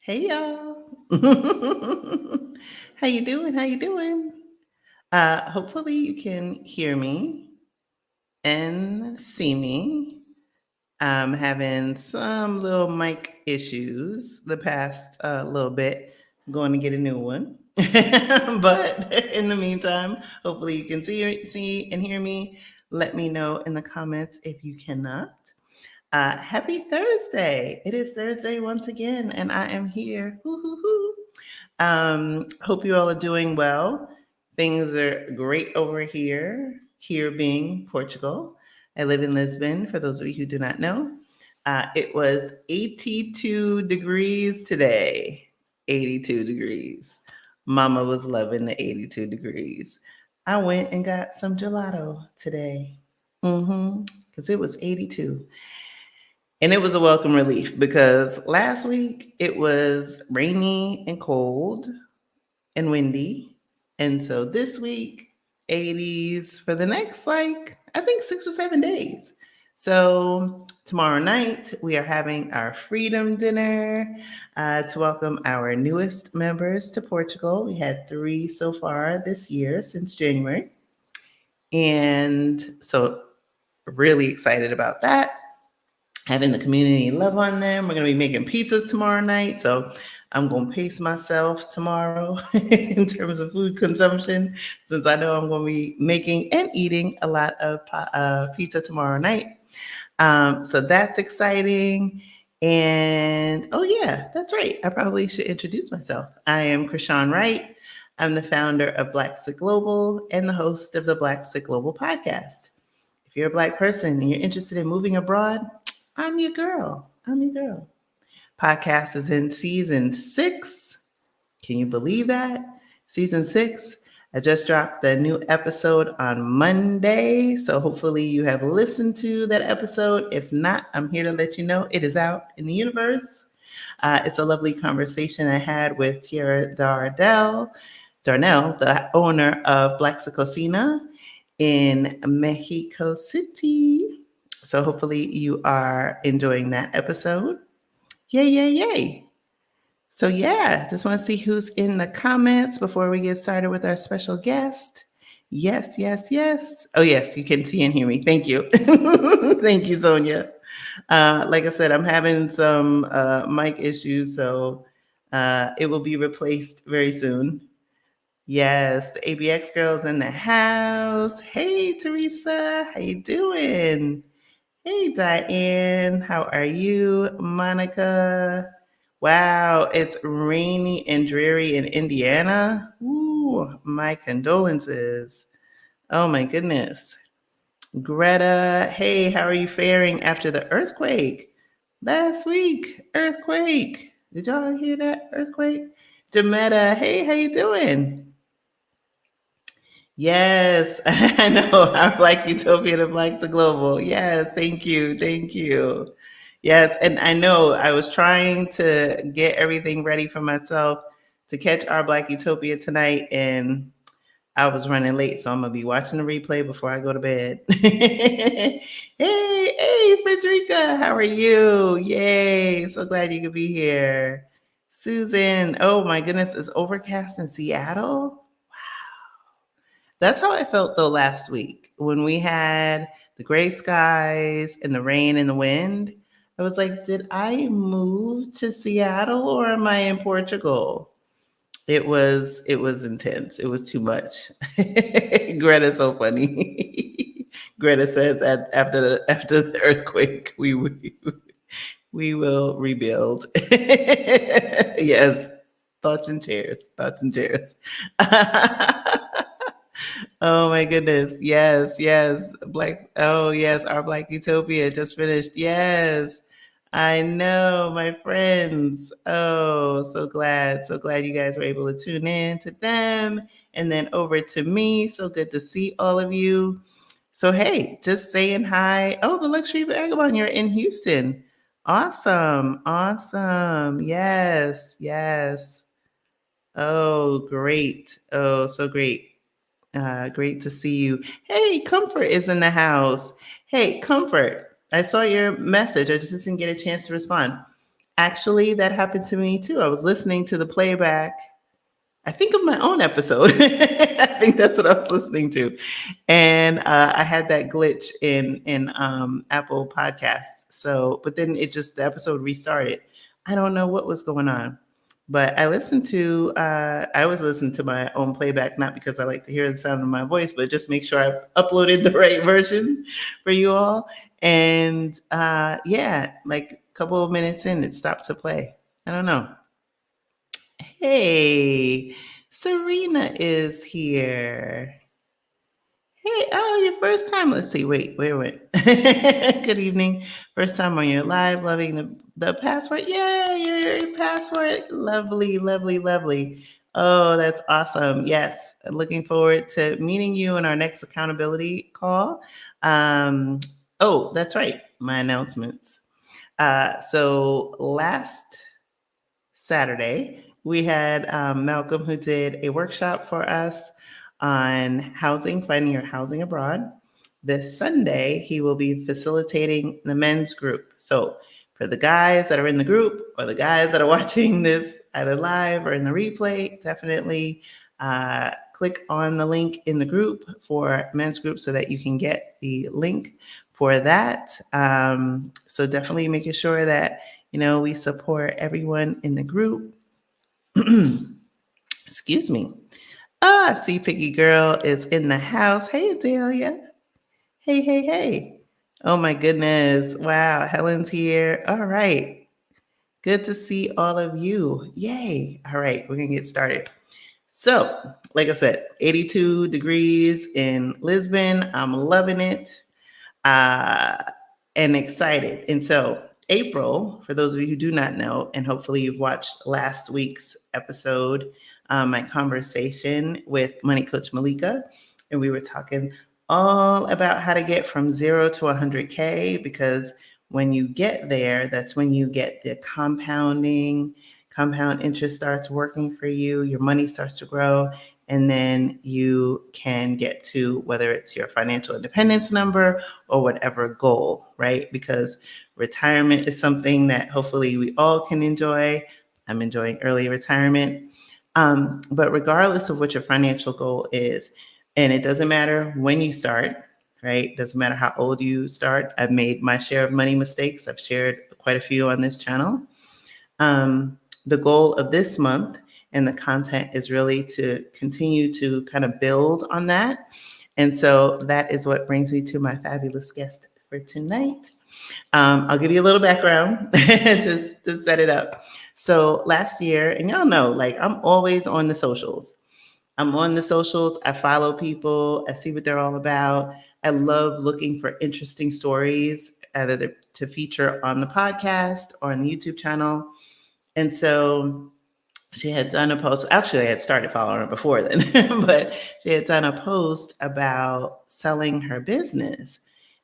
Hey y'all. How you doing? How you doing? Hopefully you can hear me and see me. I'm having some little mic issues the past little bit. I'm going to get a new one. But in the meantime, hopefully you can see and hear me. Let me know in the comments if you cannot. Happy Thursday. It is Thursday once again, and I am here. Hoo, hoo, hoo. Hope you all are doing well. Things are great over here being Portugal. I live in Lisbon, for those of you who do not know. It was 82 degrees today. 82 degrees. Mama was loving the 82 degrees. I went and got some gelato today. Because it was 82. And it was a welcome relief because last week it was rainy and cold and windy. And so this week, 80s for the next, I think 6 or 7 days. So tomorrow night, we are having our freedom dinner to welcome our newest members to Portugal. We had 3 so far this year since January. And so, really excited about that, having the community love on them. We're going to be making pizzas tomorrow night. So I'm going to pace myself tomorrow in terms of food consumption, since I know I'm going to be making and eating a lot of pizza tomorrow night. So that's exciting. And oh, yeah, that's right. I probably should introduce myself. I am Krishan Wright. I'm the founder of Black Sick Global and the host of the Black Sick Global podcast. If you're a Black person and you're interested in moving abroad, I'm your girl. I'm your girl. Podcast is in season 6. Can you believe that? Season 6. I just dropped the new episode on Monday. So hopefully you have listened to that episode. If not, I'm here to let you know it is out in the universe. It's a lovely conversation I had with Tiara Darnell, the owner of Black Cocina in Mexico City. So hopefully you are enjoying that episode. Yay, yay, yay. So yeah, just want to see who's in the comments before we get started with our special guest. Yes, yes, yes. Oh yes, you can see and hear me. Thank you. Thank you, Sonia. Like I said, I'm having some mic issues, so it will be replaced very soon. Yes, the ABX girl's in the house. Hey, Teresa, how you doing? Hey, Diane, how are you? Monica. Wow, it's rainy and dreary in Indiana. Ooh, my condolences. Oh my goodness. Greta, hey, how are you faring after the earthquake? Last week, earthquake. Did y'all hear that earthquake? Jametta, hey, how you doing? Yes, I know. Our Black Utopia and Black to Global. Yes, thank you. Thank you. Yes, and I know I was trying to get everything ready for myself to catch our Black Utopia tonight, and I was running late, so I'm going to be watching the replay before I go to bed. Hey, hey, Frederica, how are you? Yay, so glad you could be here. Susan, oh my goodness, it's overcast in Seattle? That's how I felt though last week when we had the gray skies and the rain and the wind. I was like, did I move to Seattle or am I in Portugal? It was intense. It was too much. Greta's so funny. Greta says after the earthquake, we will rebuild. Yes, thoughts and chairs, thoughts and chairs. Oh my goodness. Yes, yes. Oh yes, our Black Utopia just finished. Yes. I know, my friends. Oh, so glad. So glad you guys were able to tune in to them and then over to me. So good to see all of you. So hey, just saying hi. Oh, the Luxury Vagabond, you're in Houston. Awesome. Awesome. Yes, yes. Oh, great. Oh, so great. Great to see you. Hey, Comfort is in the house. Hey, Comfort, I saw your message. I just didn't get a chance to respond. Actually, that happened to me too. I was listening to the playback, I think, of my own episode. I think that's what I was listening to, and I had that glitch in Apple Podcasts. So, but then the episode restarted. I don't know what was going on, but I always listen to my own playback, not because I like to hear the sound of my voice, but just make sure I uploaded the right version for you all. And yeah, like a couple of minutes in, it stopped to play. I don't know. Hey, Serena is here. Hey, oh, your first time. Let's see. Wait, where went? Good evening. First time on your live. Loving the password. Yeah, your password. Lovely, lovely, lovely. Oh, that's awesome. Yes, looking forward to meeting you in our next accountability call. Um, oh, that's right. My announcements. So last Saturday, we had Malcolm, who did a workshop for us on housing, finding your housing abroad. This Sunday, he will be facilitating the men's group. So, for the guys that are in the group or the guys that are watching this either live or in the replay, definitely click on the link in the group for men's group so that you can get the link for that. So, definitely making sure that we support everyone in the group. Excuse me. See, Piggy Girl is in the house. Hey, Adelia. Hey, hey, hey. Oh, my goodness. Wow. Helen's here. All right. Good to see all of you. Yay. All right. We're going to get started. So, like I said, 82 degrees in Lisbon. I'm loving it and excited. And so, April, for those of you who do not know, and hopefully you've watched last week's episode, my conversation with money coach Malika, and we were talking all about how to get from 0 to 100K, because when you get there, that's when you get the compound interest starts working for you, your money starts to grow, and then you can get to whether it's your financial independence number or whatever goal, right? Because retirement is something that hopefully we all can enjoy. I'm enjoying early retirement. But regardless of what your financial goal is, and it doesn't matter when you start, right? Doesn't matter how old you start. I've made my share of money mistakes. I've shared quite a few on this channel. The goal of this month and the content is really to continue to kind of build on that. And so that is what brings me to my fabulous guest for tonight. I'll give you a little background to set it up. So last year, and y'all know, like, I'm always on the socials. I follow people. I see what they're all about. I love looking for interesting stories, either to feature on the podcast or on the YouTube channel. And so she had done a post. Actually, I had started following her before then, but she had done a post about selling her business.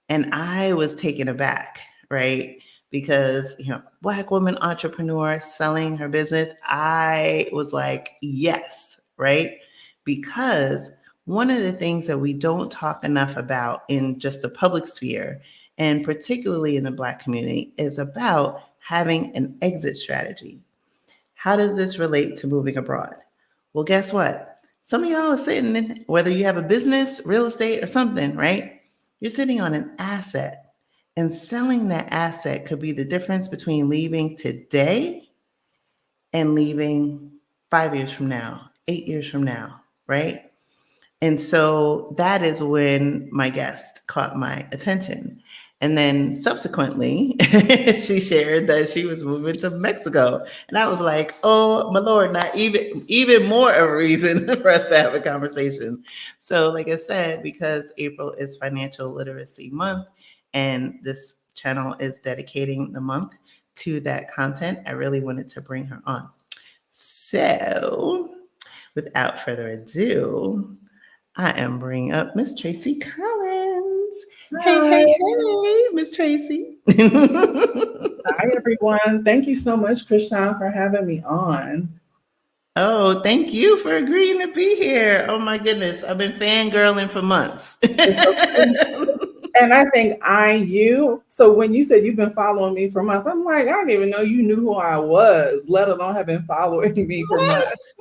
And I was taken aback, right? Because, Black woman entrepreneur selling her business. I was like, yes, right? Because one of the things that we don't talk enough about in just the public sphere, and particularly in the Black community, is about having an exit strategy. How does this relate to moving abroad? Well, guess what? Some of y'all are sitting in, whether you have a business, real estate, or something, right? You're sitting on an asset, and selling that asset could be the difference between leaving today and leaving 5 years from now, 8 years from now, right? And so that is when my guest caught my attention. And then subsequently, she shared that she was moving to Mexico. And I was like, oh, my Lord, not even more of a reason for us to have a conversation. So like I said, because April is Financial Literacy Month, and this channel is dedicating the month to that content, I really wanted to bring her on. So without further ado, I am bringing up Miss Tracie Collins. Hi. Hey, Miss Tracie. Hi, everyone. Thank you so much, Krishan, for having me on. Oh, thank you for agreeing to be here. Oh my goodness, I've been fangirling for months. It's okay. And I think so when you said you've been following me for months, I'm like, I didn't even know you knew who I was, let alone have been following me for What? months.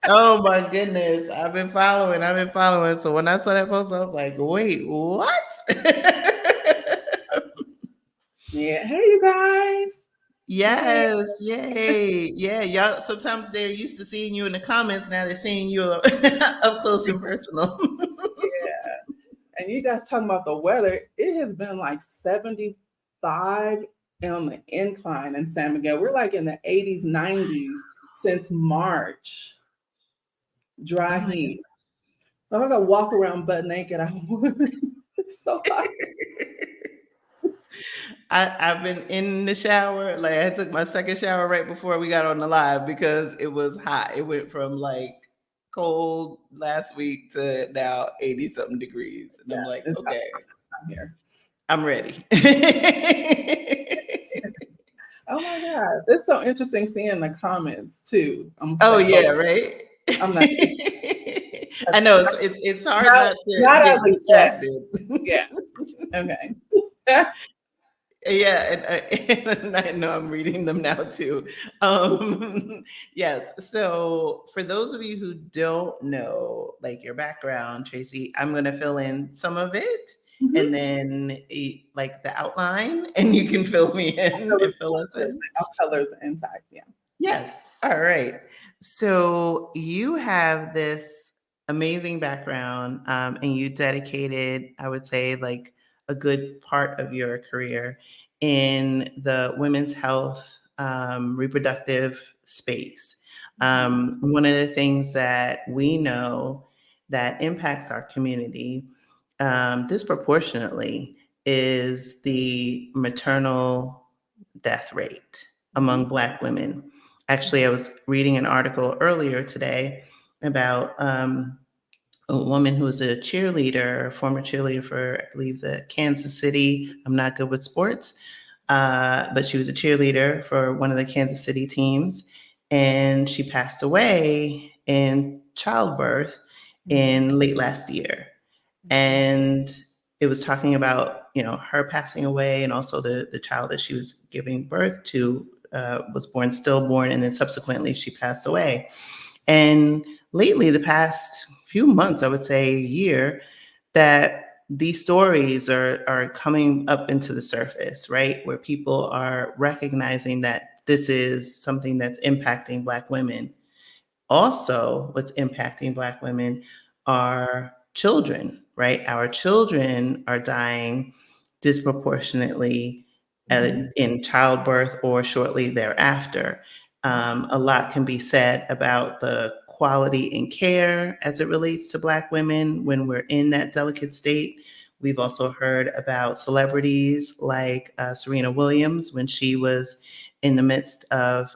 Oh my goodness. I've been following. I've been following. So when I saw that post, I was like, wait, what? Yeah. Hey, you guys. Hey. Yes, yay. Yeah, y'all sometimes they're used to seeing you in the comments, now they're seeing you up, up close and personal. Yeah. And you guys talking about the weather, it has been like 75 on the incline in San Miguel. We're like in the 80s, 90s since March. Oh Dry my heat. So if I could walk around butt naked, I would. It's so hot. I've been in the shower. Like I took my second shower right before we got on the live because it was hot. It went from like cold last week to now 80 something degrees. And I'm Yeah, like, it's hot okay, here. I'm ready. Oh my God. It's so interesting seeing the comments too. I'm Oh say yeah, both. right. I'm not just I know it's hard not, not to not as get a guest. distracted. Yeah. Okay. Yeah, and I know I'm reading them now too. Yes. So for those of you who don't know, like your background, Tracie, I'm going to fill in some of it, and Mhm. then like the outline, and you can fill me in and fill us in. I'll color the inside. Yeah. Yes. All right. So you have this amazing background, and you dedicated, I would say, like a good part of your career in the women's health, reproductive space. One of the things that we know that impacts our community disproportionately is the maternal death rate among Mhm. Black women. Actually, I was reading an article earlier today about a woman who was a cheerleader, a former cheerleader for, I believe, the Kansas City. I'm not good with sports, but she was a cheerleader for one of the Kansas City teams. And she passed away in childbirth in late last year. And it was talking about, you know, her passing away, and also the child that she was giving birth to was born stillborn, and then subsequently she passed away. And lately, the past few months, I would say a year, that these stories are coming up into the surface, right? Where people are recognizing that this is something that's impacting Black women. Also, what's impacting Black women are children, right? Our children are dying disproportionately in childbirth or shortly thereafter. A lot can be said about the quality in care as it relates to Black women when we're in that delicate state. We've also heard about celebrities like Serena Williams when she was in the midst of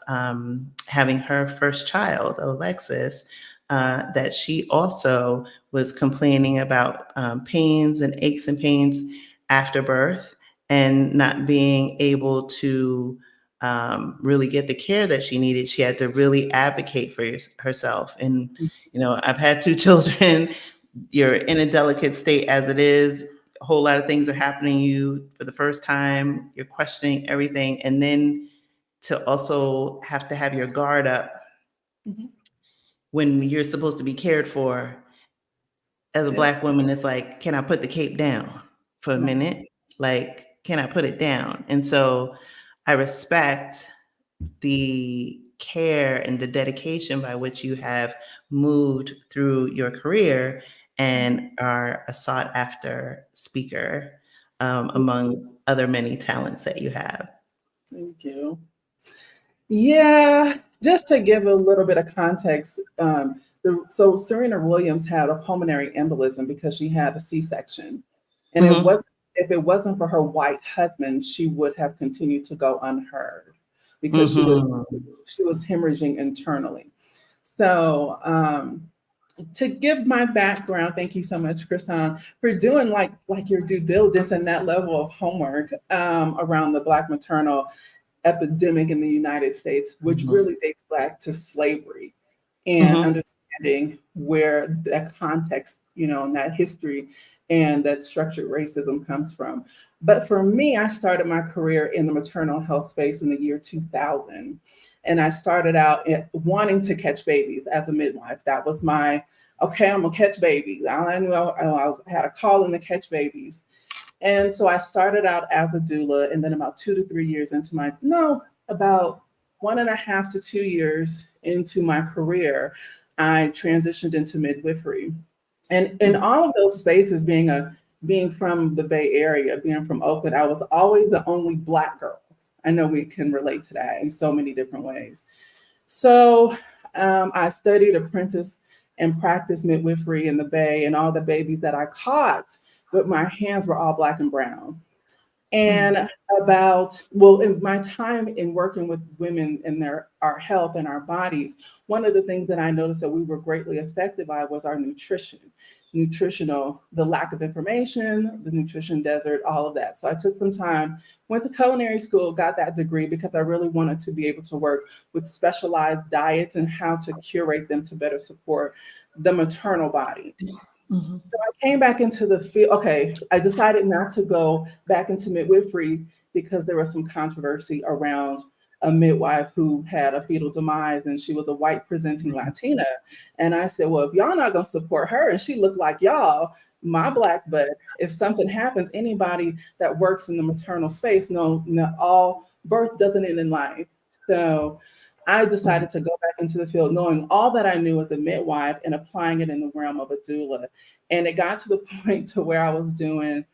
having her first child, Alexis, that she also was complaining about pains and aches and pains after birth and not being able to really get the care that she needed. She had to really advocate for herself. And, you know, I've had two children. You're in a delicate state as it is. A whole lot of things are happening to you for the first time. You're questioning everything. And then to also have to have your guard up Mhm. when you're supposed to be cared for. As a Yeah. Black woman, it's like, can I put the cape down for a Right. minute? Like, can I put it down? And so I respect the care and the dedication by which you have moved through your career and are a sought after speaker among other many talents that you have. Thank you. Yeah, just to give a little bit of context, so Serena Williams had a pulmonary embolism because she had a C-section, and it Mhm. wasn't if it wasn't for her white husband, she would have continued to go unheard because Mhm. she was hemorrhaging internally. So to give my background, thank you so much, Krishan, for doing like your due diligence and that level of homework around the Black maternal epidemic in the United States, which Mhm. really dates back to slavery. and Mhm. understanding where that context, and that history and that structured racism comes from. But for me, I started my career in the maternal health space in the year 2000. And I started out wanting to catch babies as a midwife. That was my, okay, I'm gonna catch babies. I knew I had a calling to catch babies. And so I started out as a doula, and then about 2 to 3 years into about 1.5 to 2 years into my career, I transitioned into midwifery. And in all of those spaces, being from the Bay Area, being from Oakland, I was always the only Black girl. I know we can relate to that in so many different ways. So I studied, apprenticed, and practiced midwifery in the Bay, and all the babies that I caught with my hands were all Black and brown. Mhm. And in my time in working with women and our health and our bodies, one of the things that I noticed that we were greatly affected by was our the lack of information, the nutrition desert, all of that. So I took some time, went to culinary school, got that degree because I really wanted to be able to work with specialized diets and how to curate them to better support the maternal body. Mhm. So I came back into the field. Okay, I decided not to go back into midwifery because there was some controversy around a midwife who had a fetal demise, and she was a white presenting Latina. And I said, well, if y'all not gonna support her and she looked like y'all, my Black butt, if something happens, anybody that works in the maternal space know that all birth doesn't end in life. So I Mhm. decided to go back into the field knowing all that I knew as a midwife and applying it in the realm of a doula. And it got to the point to where I was doing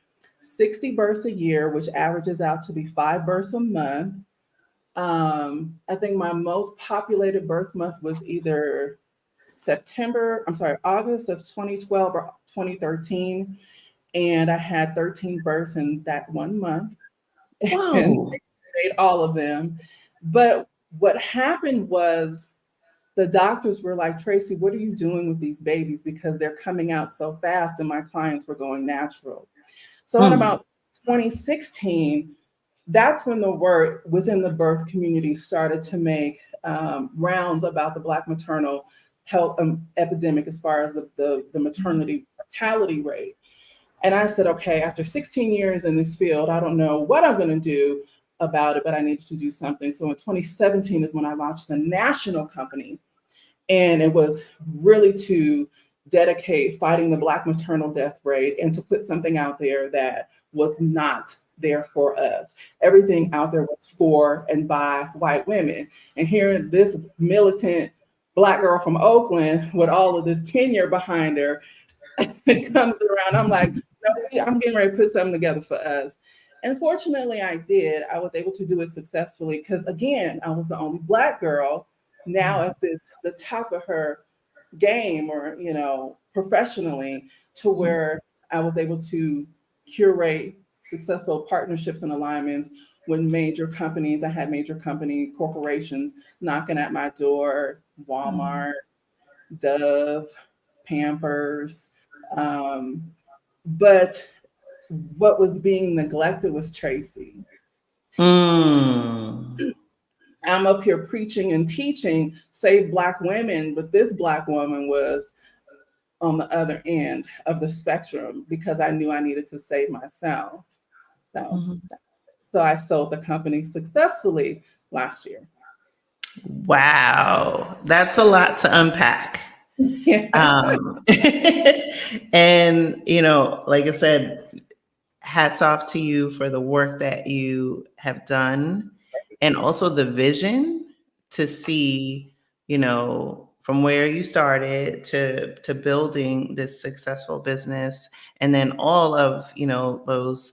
60 births a year, which averages out to be 5 births a month. I think my most populated birth month was either August of 2012 or 2013. And I had 13 births in that one month and Whoa. made all of them. But what happened was the doctors were like, Tracie, what are you doing with these babies? Because they're coming out so fast, and my clients were going natural. So in Mm. about 2016, that's when the word within the birth community started to make rounds about the Black maternal health epidemic as far as the maternity mortality rate. And I said, okay, after 16 years in this field, I don't know what I'm going to do about it, but I needed to do something. So in 2017 is when I launched the national company, and it was really to dedicate fighting the Black maternal death rate and to put something out there that was not there for us. Everything out there was for and by white women. And hearing this militant Black girl from Oakland with all of this tenure behind her, it comes around, I'm like, no, I'm getting ready to put something together for us. And fortunately, I did. I was able to do it successfully because, again, I was the only Black girl now at the top of her game, or professionally, to where I was able to curate successful partnerships and alignments with major companies. I had major company corporations knocking at my door: Walmart, Dove, Pampers. Um, but what was being neglected was Tracie. Mm. I'm up here preaching and teaching, save Black women, but this Black woman was on the other end of the spectrum because I knew I needed to save myself. So, Mhm. so I sold the company successfully last year. Wow, that's a lot to unpack. Yeah. Um, and like I said, hats off to you for the work that you have done, and also the vision to see, from where you started to building this successful business, and then all of those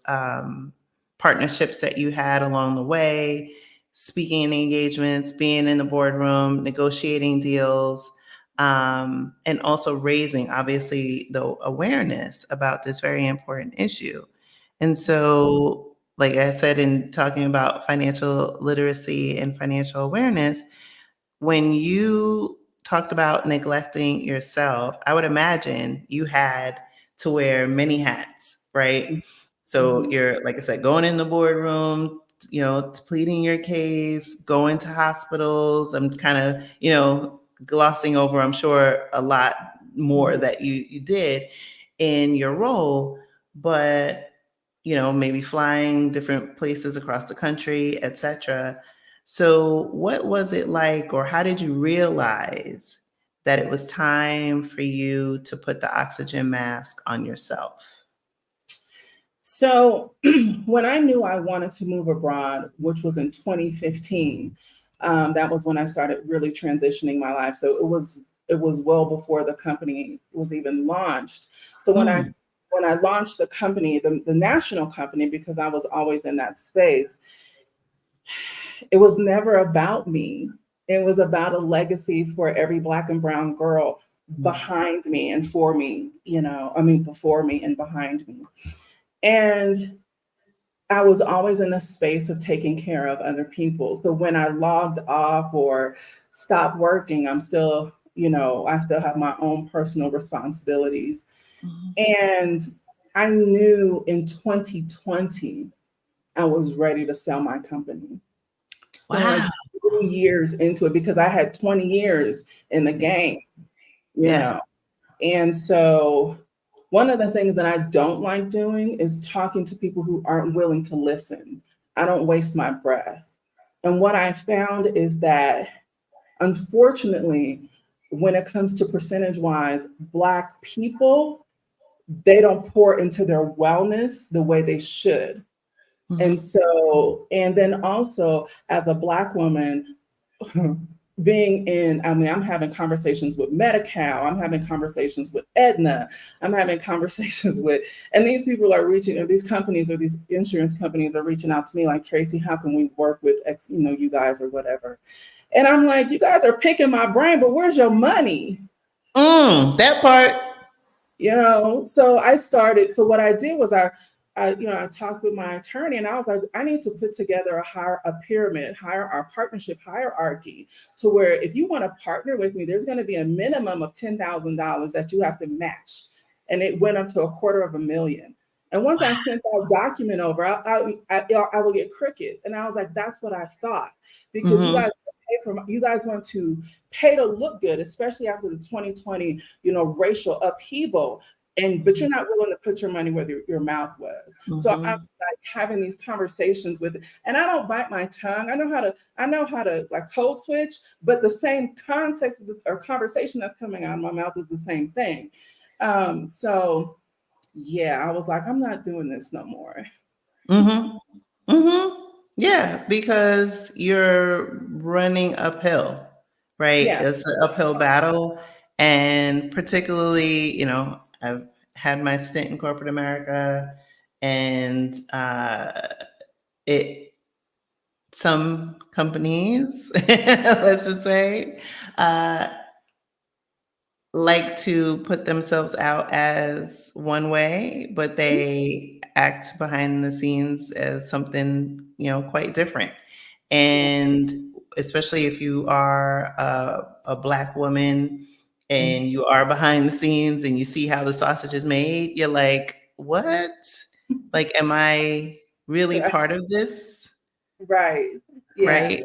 partnerships that you had along the way, speaking engagements, being in the boardroom, negotiating deals, and also raising, obviously, the awareness about this very important issue. And so, like I said, in talking about financial literacy and financial awareness, when you talked about neglecting yourself, I would imagine you had to wear many hats, right? So Mhm. you're, like I said, going in the boardroom, pleading your case, going to hospitals, and kind of, glossing over, I'm sure, a lot more that you did in your role, but maybe flying different places across the country, etc. So what was it like, or how did you realize that it was time for you to put the oxygen mask on yourself? So when I knew I wanted to move abroad, which was in 2015, that was when I started really transitioning my life. So it was well before the company was even launched. So Mm. when I launched the company, the national company, because I was always in that space, it was never about me. It was about a legacy for every Black and brown girl behind me and for me, before me and behind me. And I was always in a space of taking care of other people. So when I logged off or stopped working, I still have my own personal responsibilities. Mhm. And I knew in 2020, I was ready to sell my company. So like Wow. 2 years into it, because I had 20 years in the game, you Yeah. know. And so one of the things that I don't like doing is talking to people who aren't willing to listen. I don't waste my breath. And what I found is that, unfortunately, when it comes to percentage wise, Black people, they don't pour into their wellness the way they should. And Mhm. so, and then also as a Black woman, I'm having conversations with Medi-Cal, I'm having conversations with Aetna, I'm having conversations with, and these people are reaching, or these companies or these insurance companies are reaching out to me like, Tracie, how can we work with X, you guys or whatever. And I'm like, you guys are picking my brain, but where's your money? That part. So what I did was I talked with my attorney and I was like, I need to put together a pyramid, our partnership hierarchy, to where if you want to partner with me, there's going to be a minimum of $10,000 that you have to match. And it went up to $250,000. And once I sent that document over, I will get crickets. And I was like, that's what I thought, because Mhm. you guys want to pay to look good, especially after the 2020, racial upheaval. But you're not willing to put your money where your mouth was. So I'm Mhm. like having these conversations with, and I don't bite my tongue. I know how to like code switch, but the same context or conversation that's coming out of my mouth is the same thing. So yeah, I was like, I'm not doing this no more. Mhm. Mhm. Yeah, because you're running uphill, right? Yeah. It's an uphill battle. And particularly, I've had my stint in corporate America, and it some companies, let's just say, uh, like to put themselves out as one way, but they act behind the scenes as something, quite different. And especially if you are a Black woman Mhm. and you are behind the scenes and you see how the sausage is made, you're like, what? Like, am I really Right. part of this? Right. Yeah. Right?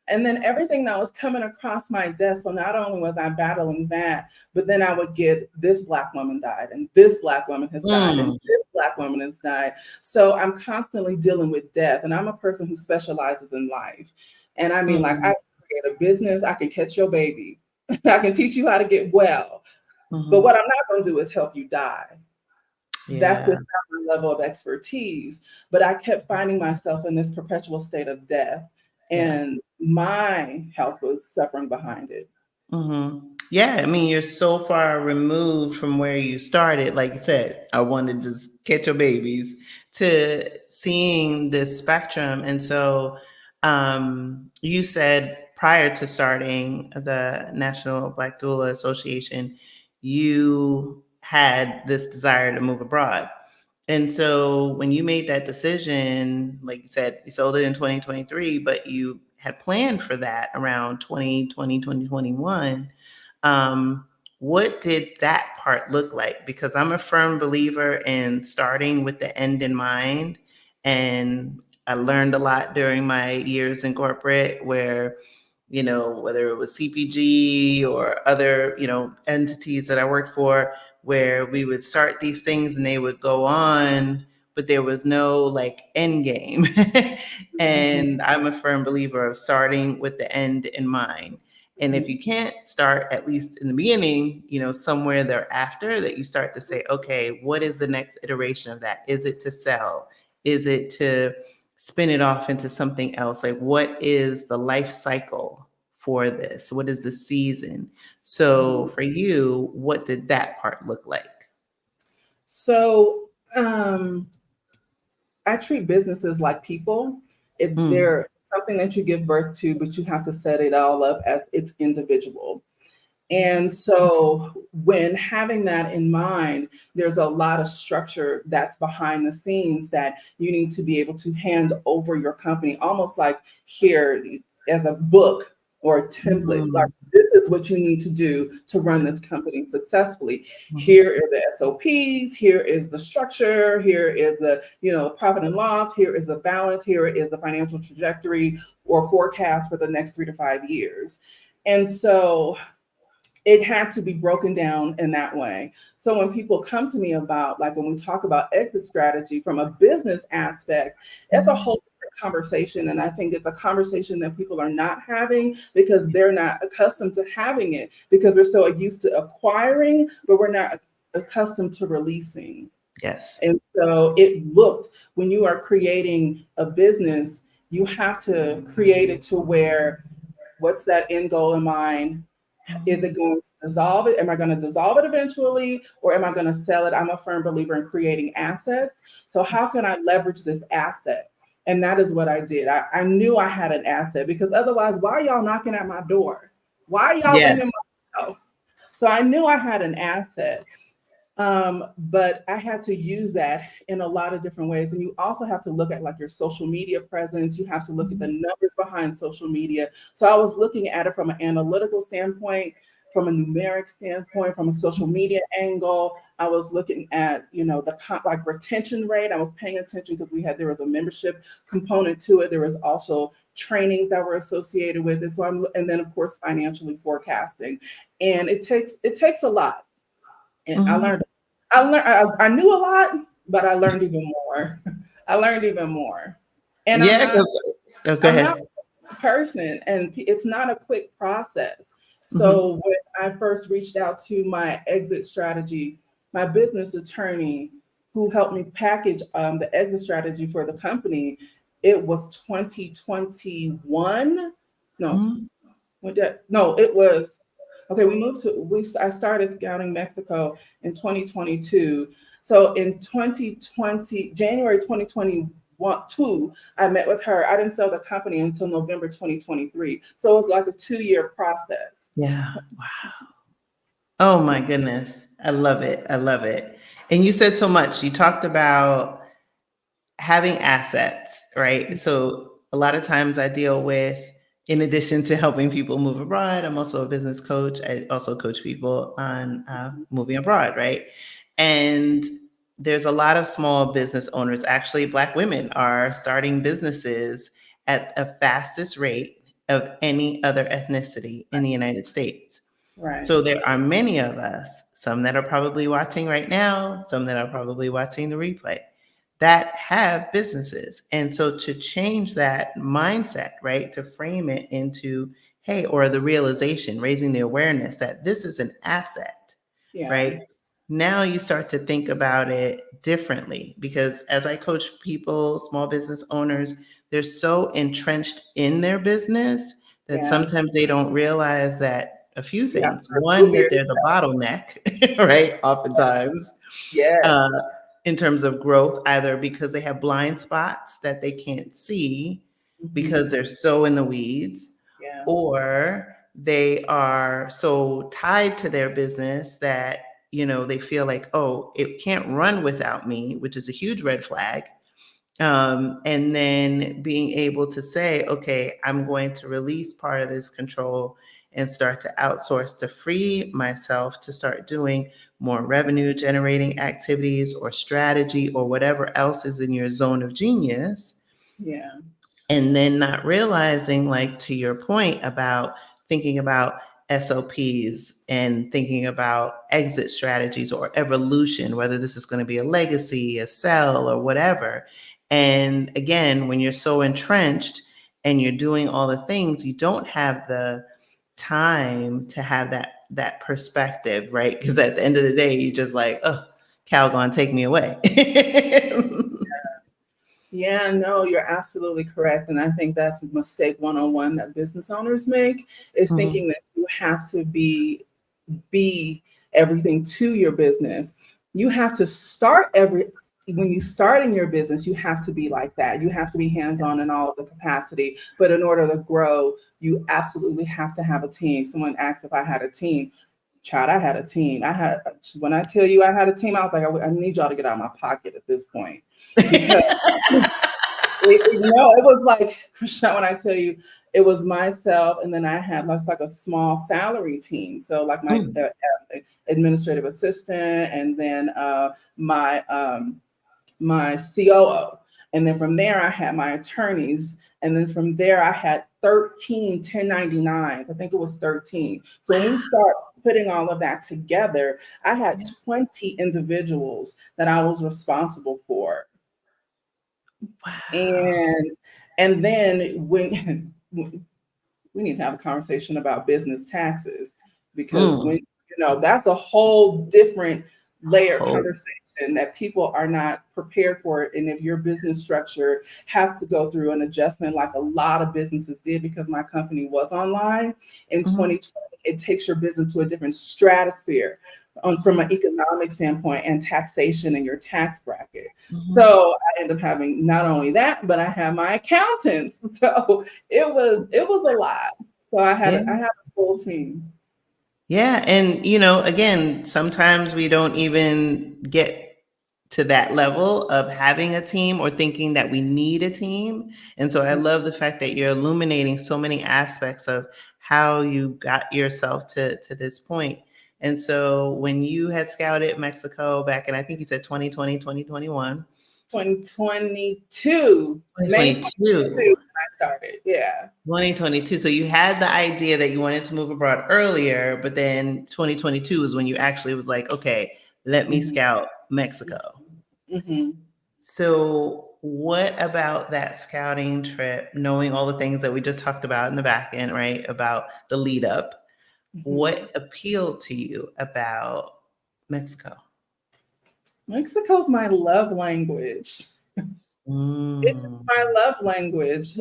And then everything that was coming across my desk. So not only was I battling that, but then I would get, this Black woman died, and this Black woman has died, and Mm. this Black woman has died. So I'm constantly dealing with death. And I'm a person who specializes in life. And I mean, like, I Mm. can create a business, I can catch your baby, I can teach you how to get well. But Mhm. what I'm not going to do is help you die. That's Yeah. just not my level of expertise. But I kept finding myself in this perpetual state of death, Yeah. and my health was suffering behind it. Yeah, I mean, you're so far removed from where you started. Like you said, I wanted to just catch your babies, to seeing this spectrum. And so you said prior to starting the National Black Doula Association, you had this desire to move abroad. And so when you made that decision, like you said, you sold it in 2023, but you had planned for that around 2020, 2021. Um, what did that part look like? Because I'm a firm believer in starting with the end in mind. And I learned a lot during my years in corporate where, whether it was CPG or other, entities that I worked for, where we would start these things and they would go on, but there was no like end game. Mhm. And I'm a firm believer of starting with the end in mind. And if you can't start at least in the beginning, somewhere thereafter, that you start to say, okay, what is the next iteration of that? Is it to sell? Is it to spin it off into something else? Like, what is the life cycle for this? What is the season? So for you, what did that part look like? So I treat businesses like people. Mm. They're something that you give birth to, but you have to set it all up as it's individual. And so, when having that in mind, there's a lot of structure that's behind the scenes that you need to be able to hand over your company, almost like here as a book or a template. Like, Mm. this is what you need to do to run this company successfully. Mm. Here are the SOPs. Here is the structure. Here is the profit and loss. Here is the balance. Here is the financial trajectory or forecast for the next 3 to 5 years. And so it had to be broken down in that way. So when people come to me about, like, when we talk about exit strategy from a business aspect, it's a whole different conversation. And I think it's a conversation that people are not having because they're not accustomed to having it, because we're so used to acquiring, but we're not accustomed to releasing. Yes. And so it looked, when you are creating a business, you have to create it to where, what's that end goal in mind? Is it going to dissolve it? Am I going to dissolve it eventually? Or am I going to sell it? I'm a firm believer in creating assets. So how can I leverage this asset? And that is what I did. I knew I had an asset, because otherwise, why are y'all knocking at my door? Why are y'all Yes. ringing my bell? So I knew I had an asset. But I had to use that in a lot of different ways. And you also have to look at, like, your social media presence. You have to look at the numbers behind social media. So I was looking at it from an analytical standpoint, from a numeric standpoint, from a social media angle. I was looking at, like, retention rate. I was paying attention because there was a membership component to it. There was also trainings that were associated with it. And then of course, financially forecasting. And it takes a lot. And Mhm. I knew a lot, but I learned even more. I learned even more. And Yeah. Oh, go I'm not ahead. a person, and it's not a quick process. Mhm. So when I first reached out to my exit strategy, my business attorney, who helped me package the exit strategy for the company, it was 2021. No, Mhm. no, it was okay. I started scouting Mexico in 2022. So in 2020, January 2021, I met with her. I didn't sell the company until November 2023. So it was like a 2-year process. Yeah. Oh my goodness. I love it. I love it. And you said so much. You talked about having assets, right? So a lot of times I deal with, in addition to helping people move abroad, I'm also a business coach. I also coach people on moving abroad, right? And there's a lot of small business owners. Actually, Black women are starting businesses at a fastest rate of any other ethnicity in the United States. Right. So there are many of us, some that are probably watching right now, some that are probably watching the replay, that have businesses. And so to change that mindset, right, to frame it into, hey, or the realization, raising the awareness that this is an asset, Yeah. right? Now you start to think about it differently, because as I coach people, small business owners, they're so entrenched in their business that Yeah. sometimes they don't realize that a few You have things. to One, remove that they're the yourself. bottleneck, right? Oftentimes, uh, Yes. in terms of growth, either because they have blind spots that they can't see Mhm. because they're so in the weeds, Yeah. or they are so tied to their business that they feel like, oh, it can't run without me, which is a huge red flag. And then being able to say, okay, I'm going to release part of this control and start to outsource to free myself to start doing more revenue generating activities or strategy or whatever else is in your zone of genius. Yeah. And then not realizing, like, to your point about thinking about SOPs and thinking about exit strategies or evolution, whether this is going to be a legacy, a sell, or whatever. And again, when you're so entrenched and you're doing all the things, you don't have the time to have that perspective, right? Because at the end of the day, you're just like, oh, Calgon, take me away. Yeah, no, you're absolutely correct. And I think that's mistake 101 that business owners make, is Mhm. thinking that you have to be everything to your business. You have to start when you start in your business, you have to be like that. You have to be hands-on in all of the capacity. But in order to grow, you absolutely have to have a team. Someone asked if I had a team. Child, I had a team. When I tell you I had a team, I was like, I need y'all to get out of my pocket at this point, because no, it was like, Krishan, when I tell you, it was myself, and then I had like a small salary team. So like my Mm. administrative assistant, and then my COO. And then from there, I had my attorneys. And then from there, I had 13 1099s. I think it was 13. So when we start putting all of that together, I had 20 individuals that I was responsible for. Wow. And then when we need to have a conversation about business taxes, because Mm. when that's a whole different layer Oh. conversation that people are not prepared for. And if your business structure has to go through an adjustment like a lot of businesses did, because my company was online in Mhm. 2020, it takes your business to a different stratosphere from an economic standpoint and taxation and your tax bracket. Mhm. So I end up having not only that, but I have my accountants. So it was a lot. So Yeah. I had a full team. Yeah. And, again, sometimes we don't even get to that level of having a team or thinking that we need a team. And so I love the fact that you're illuminating so many aspects of how you got yourself to this point. And so when you had scouted Mexico back in, I think you said 2020, 2021, 2022, May 2022 when 2022. I started. Yeah. 2022. So you had the idea that you wanted to move abroad earlier, but then 2022 is when you actually was like, okay, let me Mhm. scout Mexico. Mhm. So what about that scouting trip, knowing all the things that we just talked about in the back end, right? About the lead up, Mhm. what appealed to you about Mexico? Mexico's my love language. It's Mm. my love language.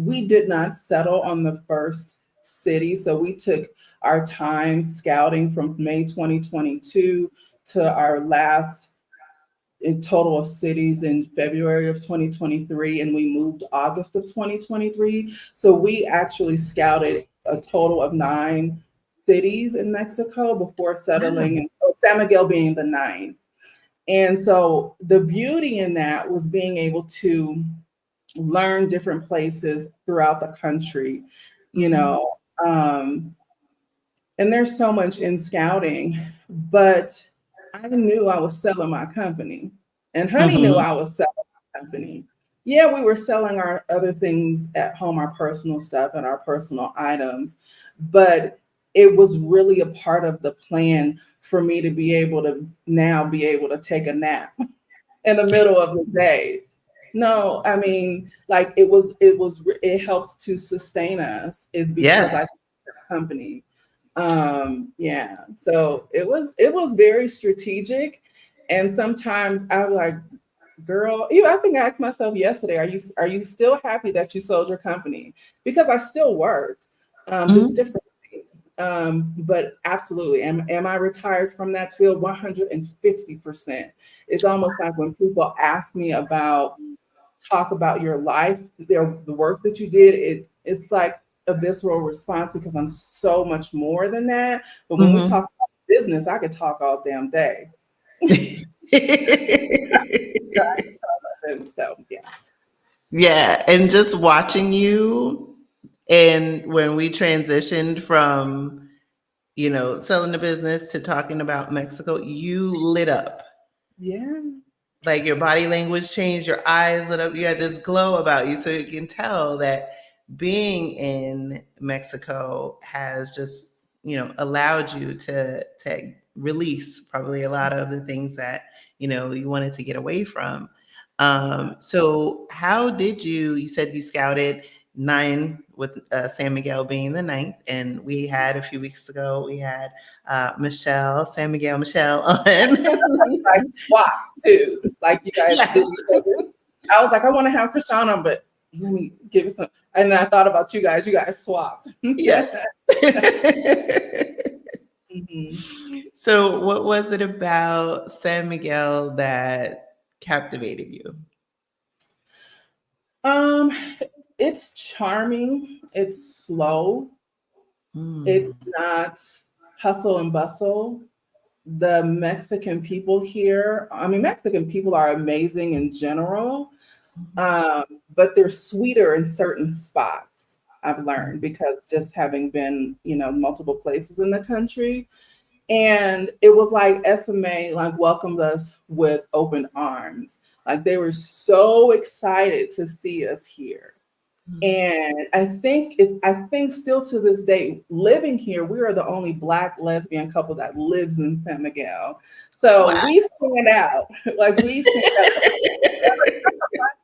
We did not settle on the first city, so we took our time scouting from May 2022 to our last in total of cities in February of 2023, and we moved August of 2023. So we actually scouted a total of 9 cities in Mexico before settling, Wow. in San Miguel being the ninth. And so the beauty in that was being able to learn different places throughout the country, you Mhm. know. Um, and there's so much in scouting, but I knew I was selling my company, and Honey knew Mhm. I was selling my company. Yeah, we were selling our other things at home, our personal stuff and our personal items, but it was really a part of the plan for me to be able to now be able to take a nap in the middle of the day. No, I mean, like it helps to sustain us is because I Yes. company. Yeah. So it was very strategic. And sometimes I was like, girl, I think I asked myself yesterday, are you still happy that you sold your company? Because I still work, just Mhm. differently. But absolutely, am I retired from that field? 150%. It's almost like when people ask me talk about your life, the work that you did, it's like a visceral response because I'm so much more than that. But when we Mhm. talk about business, I could talk all damn day. And so yeah. Yeah, and just watching you and when we transitioned from, selling the business to talking about Mexico, you lit up. Yeah. Like your body language changed, your eyes lit up, you had this glow about you. So you can tell that being in Mexico has just, allowed you to release probably a lot of the things that, you wanted to get away from. So how did you said you scouted 9 with San Miguel being the ninth, and we had a few weeks ago, we had San Miguel Michelle on. I swapped too. Like you guys did. Yes. I was like, I want to have Krishan on, but let me give it some. And then I thought about you guys. You guys swapped. Yes. Mhm. So, what was it about San Miguel that captivated you? Um, it's charming. It's slow. It's Mm. not hustle and bustle. The Mexican people here, I mean, Mexican people are amazing in general, but they're sweeter in certain spots. I've learned because just having been, multiple places in the country, and it was like SMA like welcomed us with open arms. Like they were so excited to see us here. And I think still to this day, living here, we are the only Black lesbian couple that lives in San Miguel. So Wow. we stand out. Like we stand out,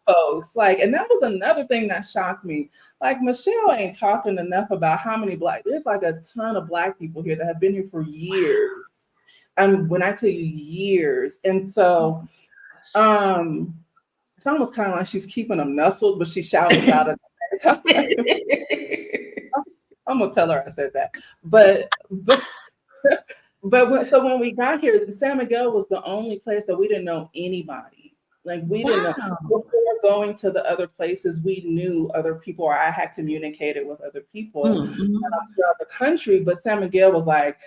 folks. Like, and that was another thing that shocked me. Like Michelle ain't talking enough about how many there's like a ton of Black people here that have been here for years. And when I tell you years, and so um it's almost kind of like she's keeping them nestled, but she's shouting us out at the same time. I'm gonna tell her I said that. But so when we got here, San Miguel was the only place that we didn't know anybody. Like we didn't know Wow. before going to the other places, we knew other people, or I had communicated with other people Mhm. throughout the country. But San Miguel was like,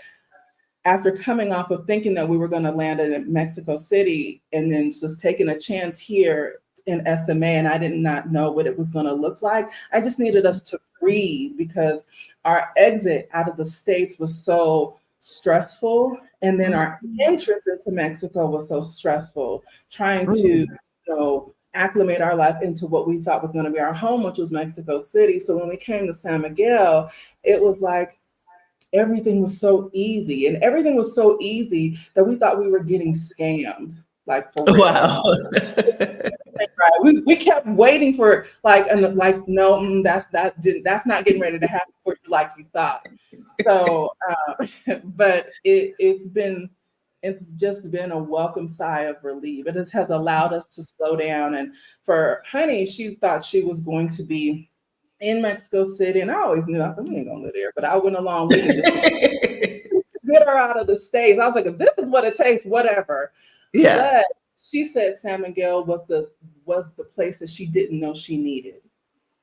after coming off of thinking that we were going to land in Mexico City and then just taking a chance here in SMA, and I did not know what it was going to look like. I just needed us to breathe because our exit out of the States was so stressful. And then our Mhm. entrance into Mexico was so stressful, trying to, Mm. acclimate our life into what we thought was going to be our home, which was Mexico City. So when we came to San Miguel, it was like, everything was so easy, and everything was so easy that we thought we were getting scammed, like for real. Wow. Right. We kept waiting for and like no, that's not getting ready to happen for you like you thought. So, but it's just been a welcome sigh of relief. It has allowed us to slow down. And for Honey, she thought she was going to be in Mexico City, and I always knew, I said, we ain't gonna live there, but I went along with it just to get her out of the States. I was like, if this is what it takes, whatever. Yeah. But she said San Miguel was the place that she didn't know she needed.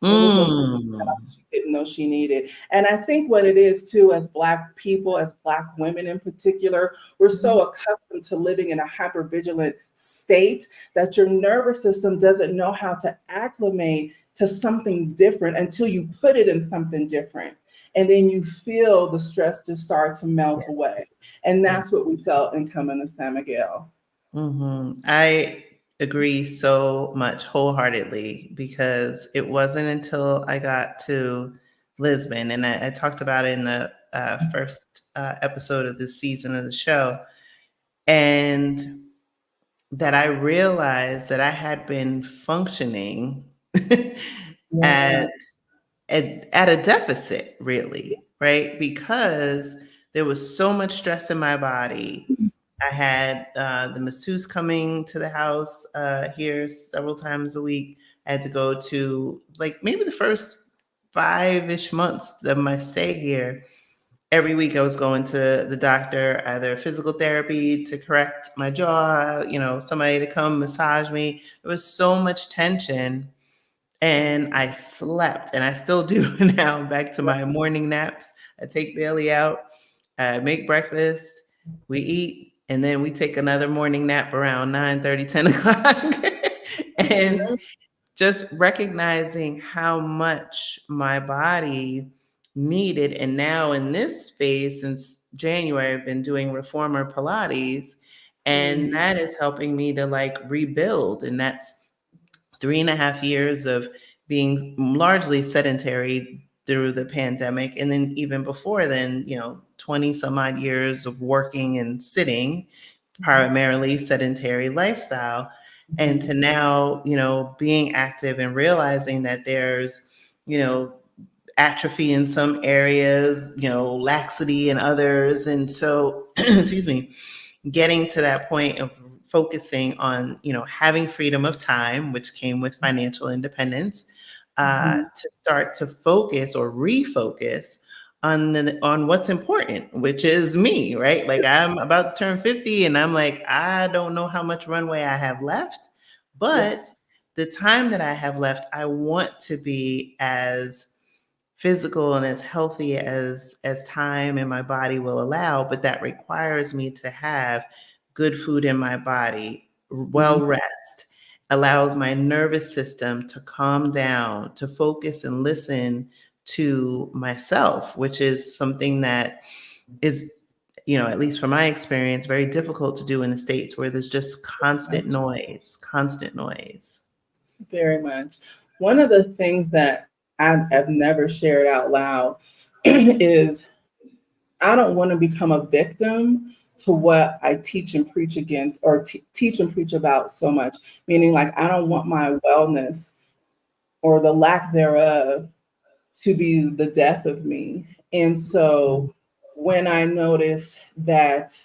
It was the Mm. she didn't know she needed. And I think what it is too, as Black people, as Black women in particular, we're Mhm. so accustomed to living in a hypervigilant state that your nervous system doesn't know how to acclimate to something different until you put it in something different. And then you feel the stress just start to melt away. And Yeah. that's what we felt in coming to San Miguel. I agree so much wholeheartedly because it wasn't until I got to Lisbon, and I talked about it in the first episode of this season of the show, and that I realized that I had been functioning Yeah. at, at a deficit, really, right? Because there was so much stress in my body. I had the masseuse coming to the house here several times a week. I had to go to like maybe the first 5-ish months of my stay here. Every week I was going to the doctor, either physical therapy to correct my jaw, somebody to come massage me. There was so much tension, and I slept, and I still do now. Back to my morning naps. I take Bailey out, I make breakfast, we eat, and then we take another morning nap around 9:30, 10 o'clock. And Mhm. just recognizing how much my body needed. And now in this phase, since January, I've been doing reformer Pilates, And Mm-hmm. that is helping me to like rebuild. And that's 3.5 years of being largely sedentary through the pandemic. And then even before then, 20 some odd years of working and sitting, primarily sedentary lifestyle. And to now, being active and realizing that there's, you know, atrophy in some areas, laxity in others. And so, excuse me, getting to that point of focusing on, having freedom of time, which came with financial independence, Mm-hmm. to start to focus or refocus on what's important, which is me, right? Like I'm about to turn 50 and I'm like, I don't know how much runway I have left, Yeah. but the time that I have left, I want to be as physical and as healthy as time and my body will allow, but that requires me to have good food in my body, Mm-hmm. well rest, allows my nervous system to calm down, to focus and listen to myself, which is something that is, at least from my experience, very difficult to do in the States where there's just constant Much. noise, constant noise. Very much. One of the things that I've never shared out loud is I don't want to become a victim to what I teach and preach against or teach and preach about so much. Meaning, like, I don't want my wellness or the lack thereof to be the death of me. And so when I noticed that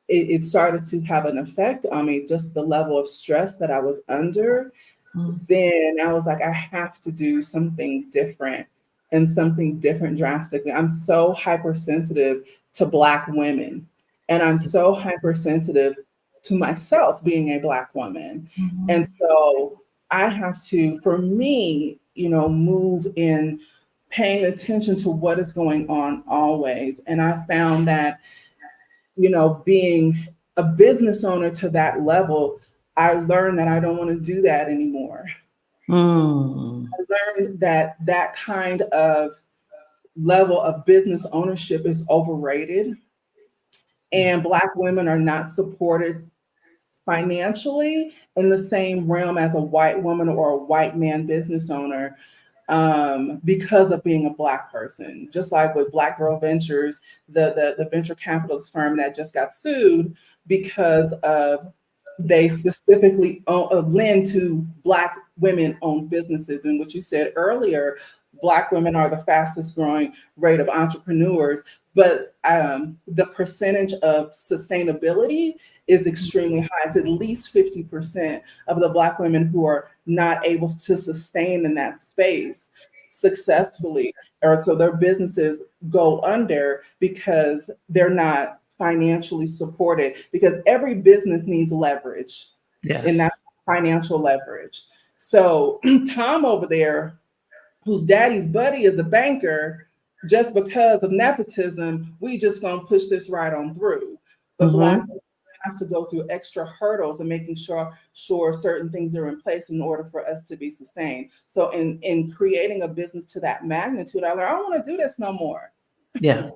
it started to have an effect on me, just the level of stress that I was under, Mm. then I was like, I have to do something different and something different drastically. I'm so hypersensitive to Black women, and I'm so hypersensitive to myself being a Black woman. And Mhm. so I have to, for me, move in paying attention to what is going on always. And I found that, being a business owner to that level, I learned that I don't want to do that anymore. Mm. I learned that that kind of level of business ownership is overrated, Yeah. and Black women are not supported financially in the same realm as a white woman or a white man business owner, because of being a Black person. Just like with Black Girl Ventures, the venture capitalist firm that just got sued because of they specifically lend to Black women owned businesses. And what you said earlier, Black women are the fastest growing rate of entrepreneurs, but the percentage of sustainability is extremely high. It's at least 50% of the Black women who are not able to sustain in that space successfully, or so their businesses go under because they're not financially supported, because every business needs leverage, and Yes. that's financial leverage. So Tom over there, whose daddy's buddy is a banker, just because of nepotism, we just gonna push this right on through. But Black Mm-hmm. have to go through extra hurdles and making sure certain things are in place in order for us to be sustained. So in creating a business to that magnitude, I learned I don't want to do this no more. Yeah.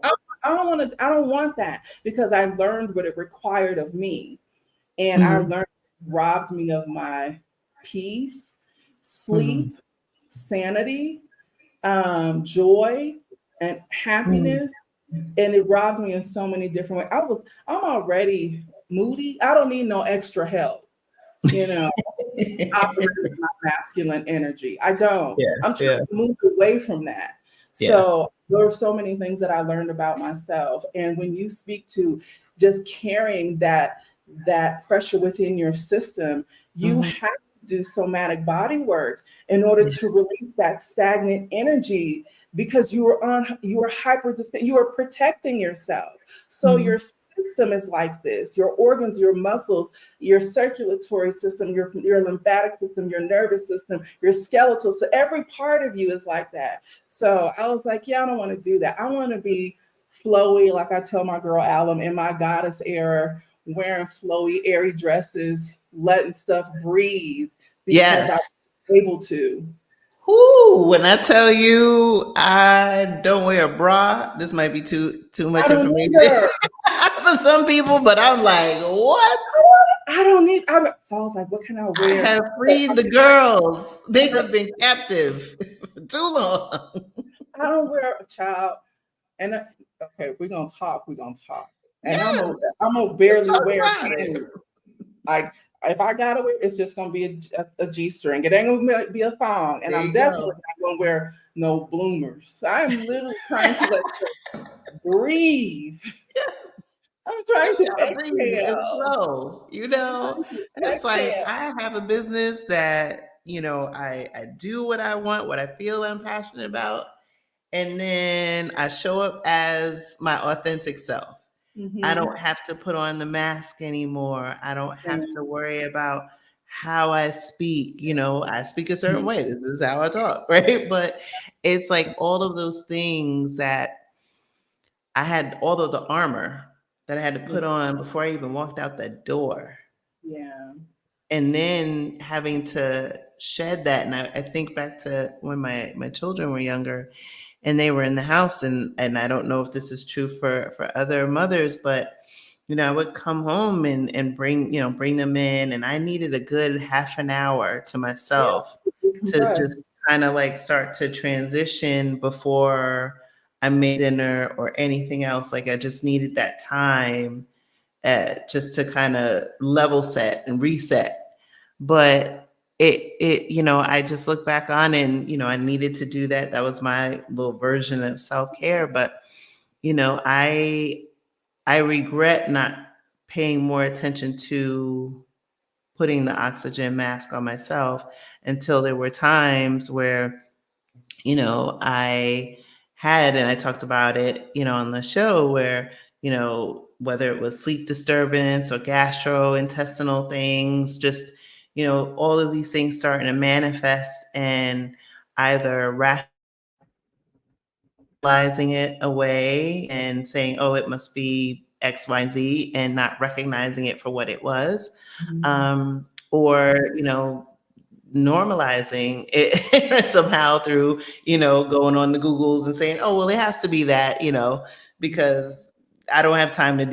I don't want that, because I learned what it required of me. And I Mm-hmm. learned it robbed me of my peace, Mm-hmm. sleep, sanity, joy, and happiness. And it robbed me in so many different ways. I'm already moody. I don't need no extra help, you know, operating my masculine energy. I don't. Yeah. I'm trying Yeah. to move away from that. Yeah. So there are so many things that I learned about myself. And when you speak to just carrying that pressure within your system, you Mm-hmm. have to do somatic body work in order Yeah. to release that stagnant energy, because you are you are protecting yourself. So Mm-hmm. your system is like this, your organs, your muscles, your circulatory system, your lymphatic system, your nervous system, your skeletal. So every part of you is like that. So I was like, yeah, I don't want to do that. I want to be flowy, like I tell my girl Alum, in my goddess era, wearing flowy, airy dresses, letting stuff breathe because I Yes. was able to. Whoo, when I tell you I don't wear a bra, this might be too I much don't information. either. I some people, but I'm like, what? I don't need. So I was like, what can I I wear? have freed the girls. They have been captive for too long. I don't wear a child. And okay, we're gonna talk. We're gonna talk. And Yes, I'm gonna let's barely talk wear about it. panties. Like if I gotta wear, it's just gonna be a G-string. It ain't gonna be a thong, and There I'm you definitely go. not gonna wear no bloomers. So I'm literally trying to let breathe. Yes. I'm You trying to gotta breathe and exhale. flow. I'm trying to It's like exhale. I have a business that, I do what I want, what I feel I'm passionate about, and then I show up as my authentic self. I Mm-hmm. don't have to put on the mask anymore. I don't have to worry about how I speak. I speak a certain way. This is how I talk, right? But it's like all of those things that I had, all of the armor that I had to put on before I even walked out the door. Yeah. And then having to shed that. And I think back to when my children were younger and they were in the house, and I don't know if this is true for other mothers, but I would come home and bring them in, and I needed a good half an hour to Yeah. myself to Decompress. just kind of like start to transition before I made dinner or anything else. Like I just needed that time just to kind of level set and reset. But I just look back on, and I needed to do that. That was my little version of self-care. But I regret not paying more attention to putting the oxygen mask on myself until there were times where I had, and I talked about it, on the show, where, whether it was sleep disturbance or gastrointestinal things, just, all of these things starting to manifest, and either rationalizing it away and saying, oh, it must be X, Y, Z, and not recognizing it for what it was. Mhm. Or, normalizing it somehow through, going on the Googles and saying, oh, well, it has to be that, because I don't have time to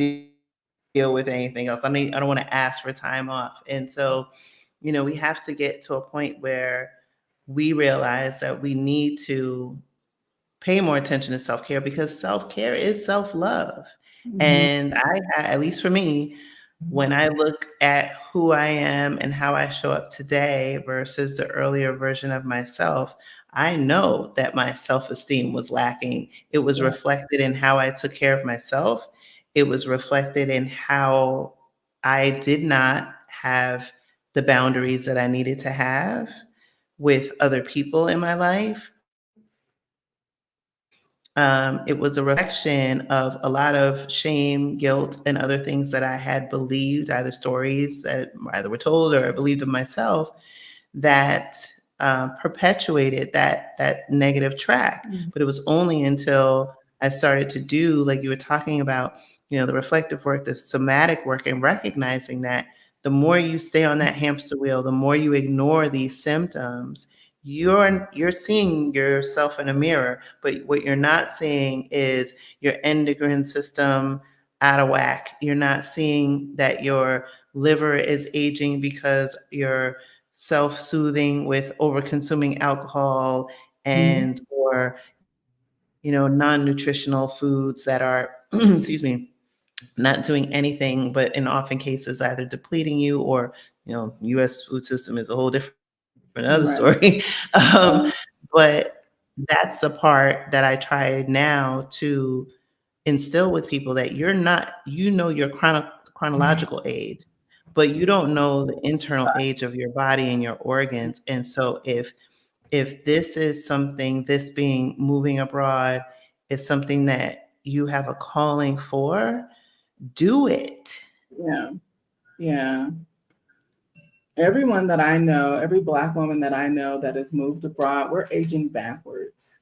deal with anything else. I don't want to ask for time off. And so, we have to get to a point where we realize that we need to pay more attention to self-care, because self-care is self-love. Mhm. And at least for me, when I look at who I am and how I show up today versus the earlier version of myself, I know that my self-esteem was lacking. It was Yeah. reflected in how I took care of myself. It was reflected in how I did not have the boundaries that I needed to have with other people in my life. It was a reflection of a lot of shame, guilt, and other things that I had believed, either stories that either were told or I believed of myself, that perpetuated that negative track. Mhm. But it was only until I started to do, like you were talking about, the reflective work, the somatic work, and recognizing that the more you stay on that hamster wheel, the more you ignore these symptoms, you're seeing yourself in a mirror, but what you're not seeing is your endocrine system out of whack. You're not seeing that your liver is aging because you're self-soothing with over-consuming alcohol Mhm. and or non-nutritional foods that are excuse me, not doing anything but in often cases either depleting you or US food system is a whole different another Right. story. um, Right. but that's the part that I try now to instill with people, that you're not, your chronological age, but you don't know the internal age of your body and your organs. And so if this is something, this being moving abroad is something that you have a calling for, do it. Yeah. Yeah. Everyone that I know, every Black woman that I know that has moved abroad, we're aging backwards.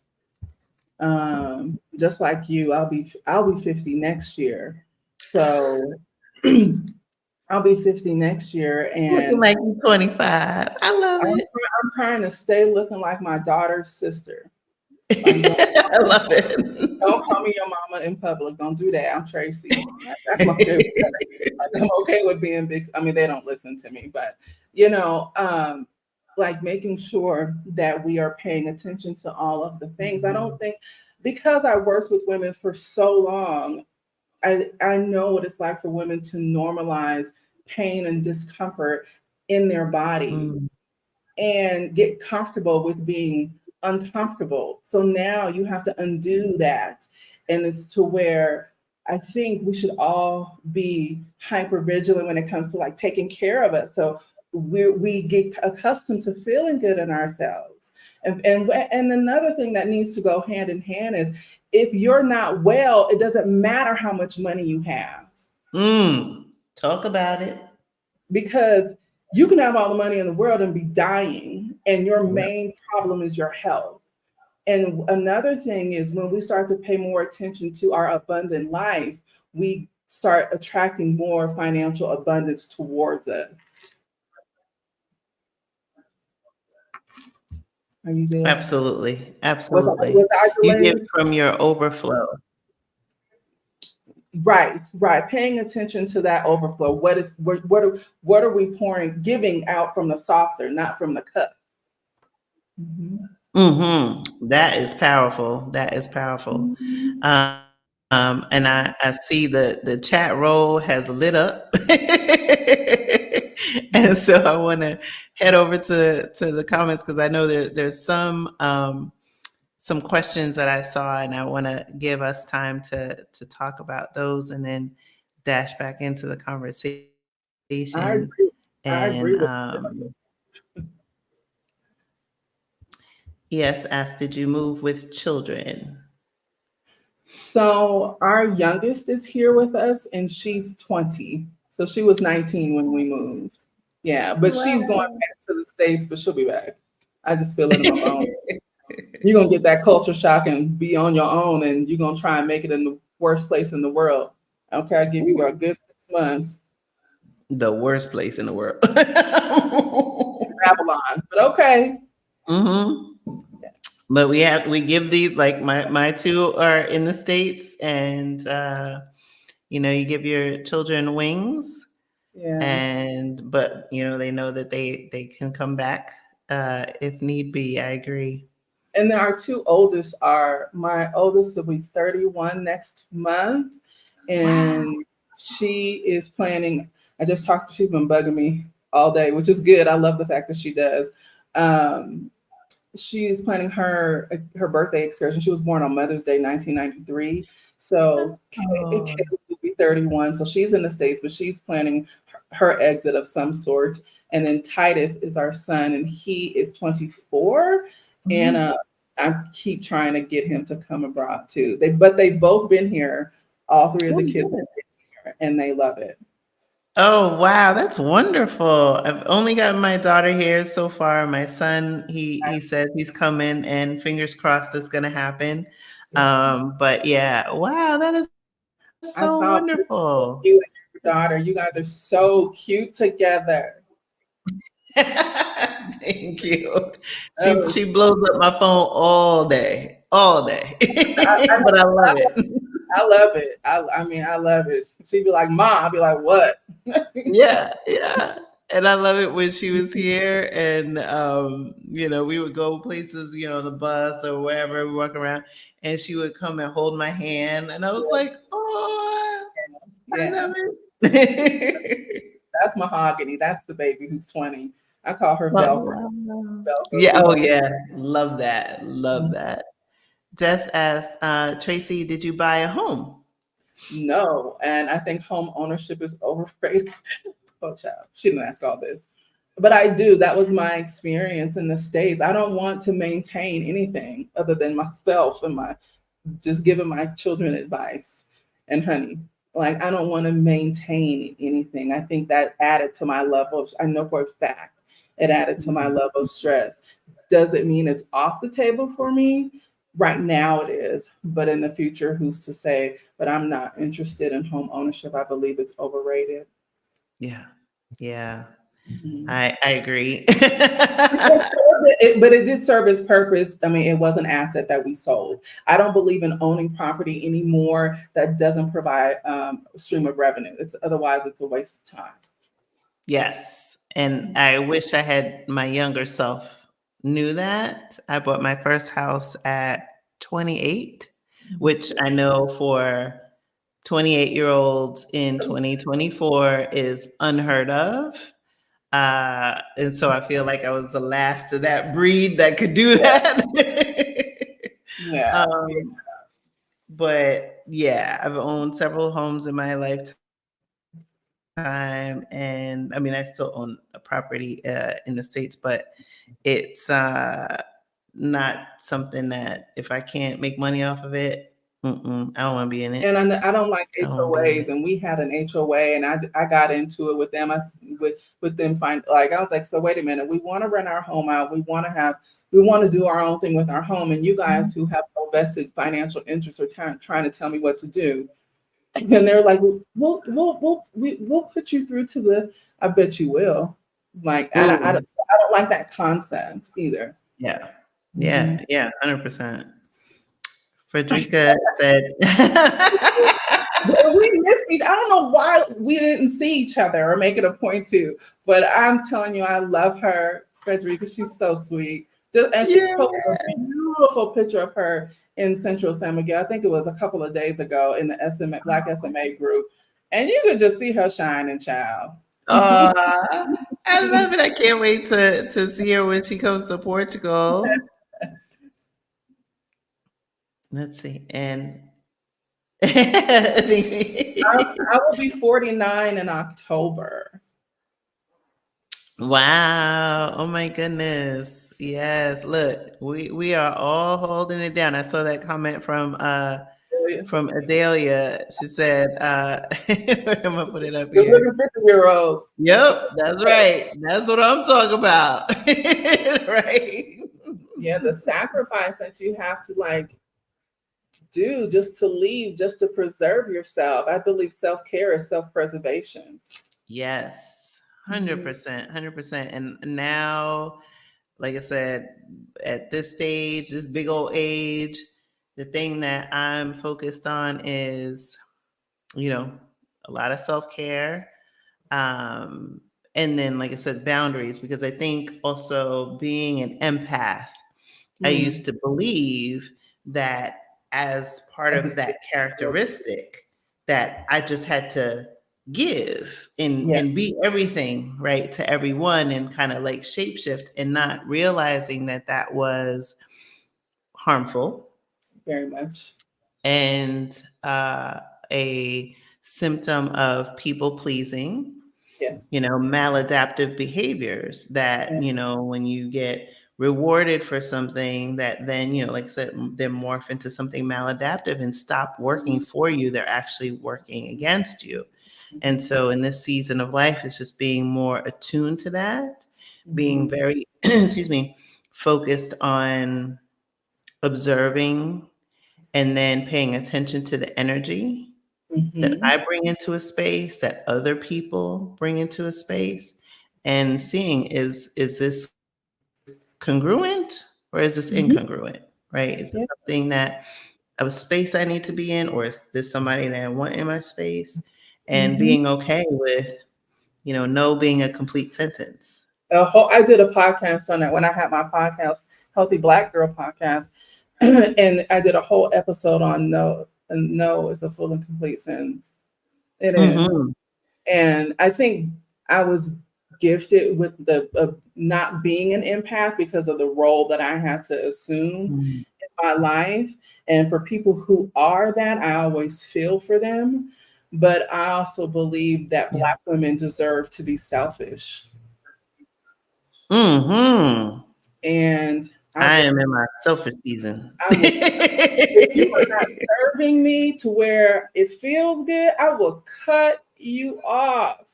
Just like you, I'll be 50 next year. So I'll be 50 next year, Looking and like you're 25. I love I'm, it. I'm trying to stay looking like my daughter's sister. Like, I love don't call me your mama in public. Don't do that. I'm Tracie. I'm okay with that. Like, I'm okay with being big. I mean, they don't listen to me, but you know, like making sure that we are paying attention to all of the things. I don't think because I worked with women for so long, I know what it's like for women to normalize pain and discomfort in their body Mm, and get comfortable with being uncomfortable. So now you have to undo that. And it's to where I think we should all be hyper vigilant when it comes to like taking care of us. So we get accustomed to feeling good in ourselves. And another thing that needs to go hand in hand is if you're not well, it doesn't matter how much money you have mm. Talk about it. because you can have all the money in the world and be dying, and your Yep. main problem is your health. And another thing is when we start to pay more attention to our abundant life, we start attracting more financial abundance towards us. Are you there? Absolutely. Was Absolutely. I You give delayed? from your overflow. Right, right. Paying attention to that overflow. What are we pouring, giving out from the saucer, not from the cup? Mhm. That is powerful. That is powerful. Mhm. And I see the chat roll has lit up. And so I want to head over to the comments because I know there's some questions that I saw, and I want to give us time to talk about those and then dash back into the conversation. I agree. I And agree with yes, asked, did you move with children? So our youngest is here with us and she's 20. So she was 19 when we moved. Yeah, but she's going Wow. back to the States, but she'll be back. I just feel it in my bones. You're gonna get that culture shock and be on your own and you're gonna try and make it in the worst place in the world. Okay, I give you a good 6 months The worst place in the world. in Babylon. But okay. hmm But we give these, like my two are in the States, and you give your children wings, Yeah. and but they know that they can come back if need be. I agree. And then our two oldest are my oldest will be 31 next month. Wow. And she is planning. I just talked, she's been bugging me all day, which is good. I love the fact that she does. Um, she's planning her birthday excursion. She was born on Mother's Day, 1993. So Oh. Kate will be 31. So she's in the States, but she's planning her exit of some sort. And then Titus is our son, and he is 24. And Mhm. I keep trying to get him to come abroad too. But they've both been here. All three of Oh, the kids good. have been here, and they love it. Oh, wow, that's wonderful. I've only got my daughter here so far. My son, he says he's coming, and fingers crossed it's gonna happen. But yeah, wow, that is so I saw a picture of wonderful. you and your daughter. You guys are so cute together. Thank you. She Oh, she blows up my phone all day, I know. but I love it. I love it. I mean, I love it. She'd be like, "Mom," I'd be like, "What?" Yeah, yeah. And I love it when she was here, and we would go places, on the bus or wherever we walk around, and she would come and hold my hand, and I was like, "Oh, I Yeah, love it." that's Mahogany. That's the baby who's 20. I call her Oh, Velcro. wow. Velcro. Yeah, She oh holds. yeah. Love that. Love that. Jess asked, Tracie, did you buy a home? No, and I think home ownership is overrated. Oh, child, she didn't ask all this, but I do. That was my experience in the States. I don't want to maintain anything other than myself and my just giving my children advice and honey. Like I don't want to maintain anything. I think that added to my level of, I know for a fact it added to my level of stress. Does it mean it's off the table for me? Right now it is, but in the future, who's to say? But I'm not interested in home ownership. I believe it's overrated. Yeah. Yeah. Mhm. I agree. But it did serve its purpose. I mean, it was an asset that we sold. I don't believe in owning property anymore that doesn't provide a stream of revenue. It's otherwise it's a waste of time. Yes. And I wish I had my younger self knew that. I bought my first house at 28, which I know for 28-year-olds in 2024 is unheard of. And so I feel like I was the last of that breed that could do that. Yeah. um, but yeah, I've owned several homes in my lifetime, and I mean, I still own a property in the States, but it's not something that if I can't make money off of it, I don't want to be in it. And I don't like I don't want to be in HOAs, it. and we had an HOA, and I got into it with them. With them find like I was like, so wait a minute, we want to rent our home out. We want to do our own thing with our home, and you guys who have no vested financial interest are trying to tell me what to do. And they're like, we'll put you through to the. I bet you will. Like Mm, I don't like that concept either. yeah, Mhm. yeah, 100%. Frederica said, We missed each. I don't know why we didn't see each other or make it a point to, but I'm telling you, I love her, Frederica. She's so sweet. And she yeah. posted a beautiful picture of her in Central San Miguel. I think it was a couple of days ago in the SMA Black SMA group, and you could just see her shining, child. I love it. I can't wait to see her when she comes to Portugal. Let's see. And I will be 49 in October. wow. Oh my goodness. Yes. Look, we are all holding it down. I saw that comment from Adelia. She said, I'm gonna put it up Good here. looking 50-year-olds. Yep, that's right. That's what I'm talking about. Right. Yeah, the sacrifice that you have to like do just to leave, just to preserve yourself. I believe self-care is self-preservation. Yes. Mhm. 100%. 100%. And now, like I said, at this stage, this big old age, the thing that I'm focused on is, you know, a lot of self-care. Um, and then, like I said, boundaries, because I think also being an empath, I used Mm. to believe that as part I do of too. that characteristic, that I just had to give Yeah, and be everything, right, to everyone and kind of like shapeshift, and not realizing that that was harmful very much. and a symptom of people pleasing, Yes. maladaptive behaviors that, Yeah. when you get rewarded for something that then, like I said, then morph into something maladaptive and stop working Mhm. for you. They're actually working against you. And Mhm. so in this season of life, it's just being more attuned to that, being Mhm. very, excuse me, focused on observing and then paying attention to the energy that Mhm. I bring into a space, that other people bring into a space, and seeing is this congruent or is this Mhm. incongruent, right? Is it Yeah. something that a space I need to be in, or is this somebody that I want in my space? And Mhm. being okay with, no being a complete sentence. I did a podcast on that when I had my podcast, Healthy Black Girl podcast, and I did a whole episode on no. And no is a full and complete sentence. It is. Mm-hmm. And I think I was gifted with the not being an empath because of the role that I had to assume Mm-hmm. in my life. And for people who are that, I always feel for them. But I also believe that Yeah. Black women deserve to be selfish. Mm-hmm. And I I will, am in my selfish season. I will, if you are not serving me to where it feels good, I will cut you off.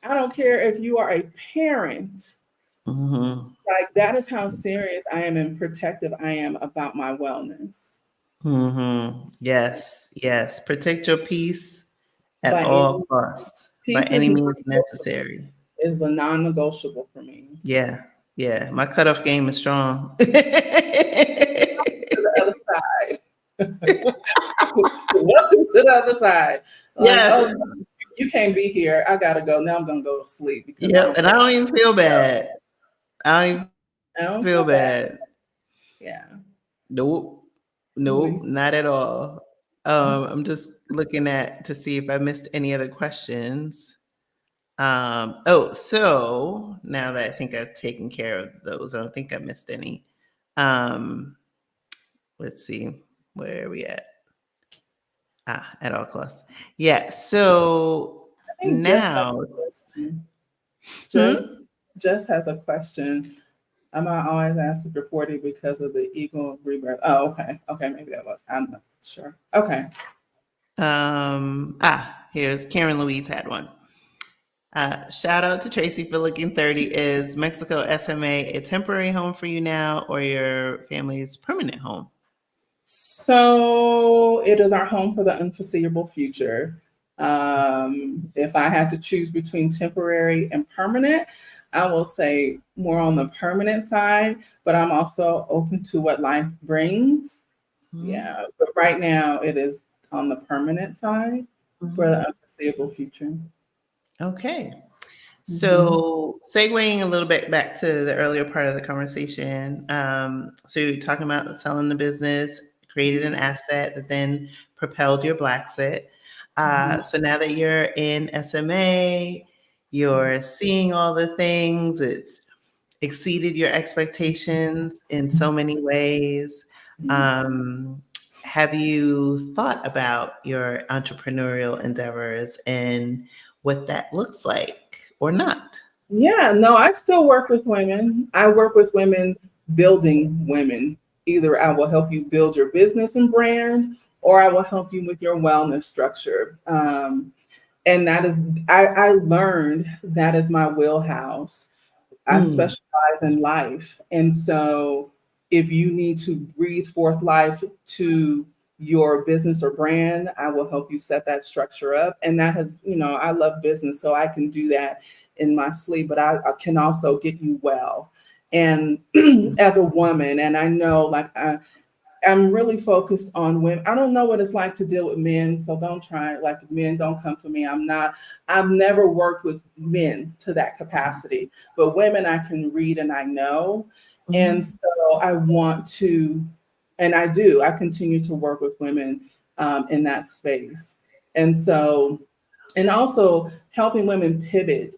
I don't care if you are a parent. Mm-hmm. Like that is how serious I am and protective I am about my wellness. Mm-hmm. Yes, yes. Protect your peace at By all any costs, by peace is any not means necessary. is a non-negotiable for me. Yeah. Yeah. My cutoff game is strong. To the other side. Welcome to the other side. Like, Yes. oh, you can't be here. I gotta go. Now I'm gonna go to sleep because I Yep. don't And feel I don't even feel bad. I don't even I don't feel feel bad. bad. Yeah. Nope. Nope. Not at all. I'm just looking at to see if I missed any other questions. So now that I think I've taken care of those, I don't think I missed any. Um, let's see, where are we at? At all costs. Yeah. So I think Jess has now, a question. hmm? Jess has a question. Am I always asked to report it because of the eagle rebirth? Oh, okay. Okay, maybe that was. I'm not sure. Okay. Here's Karen Louise had one. Shout out to Tracie for looking 30. Is Mexico SMA a temporary home for you now or your family's permanent home? So it is our home for the unforeseeable future. If I had to choose between temporary and permanent, I will say more on the permanent side, but I'm also open to what life brings. Yeah, but right now it is on the permanent side for the unforeseeable future. Okay. Mhm. So, segueing a little bit back to the earlier part of the conversation, so you're talking about selling the business, created an asset that then propelled your Blackset. So now that you're in SMA, you're seeing all the things. It's exceeded your expectations in so many ways. Um, have you thought about your entrepreneurial endeavors and what that looks like or not? Yeah, no, I still work with women. I work with women building women. Either I will help you build your business and brand, or I will help you with your wellness structure. And that is, I learned that is my wheelhouse. I Mm, specialize in life. And so if you need to breathe forth life to your business or brand, I will help you set that structure up. And that has, I love business, so I can do that in my sleep, but I can also get you well. And as a woman, and I know I'm really focused on women. I don't know what it's like to deal with men, so don't try. Like, men don't come for me. I've never worked with men to that capacity, but women I can read and I know. And mhm, so I want to, and I do, I continue to work with women in that space. And so, and also helping women pivot,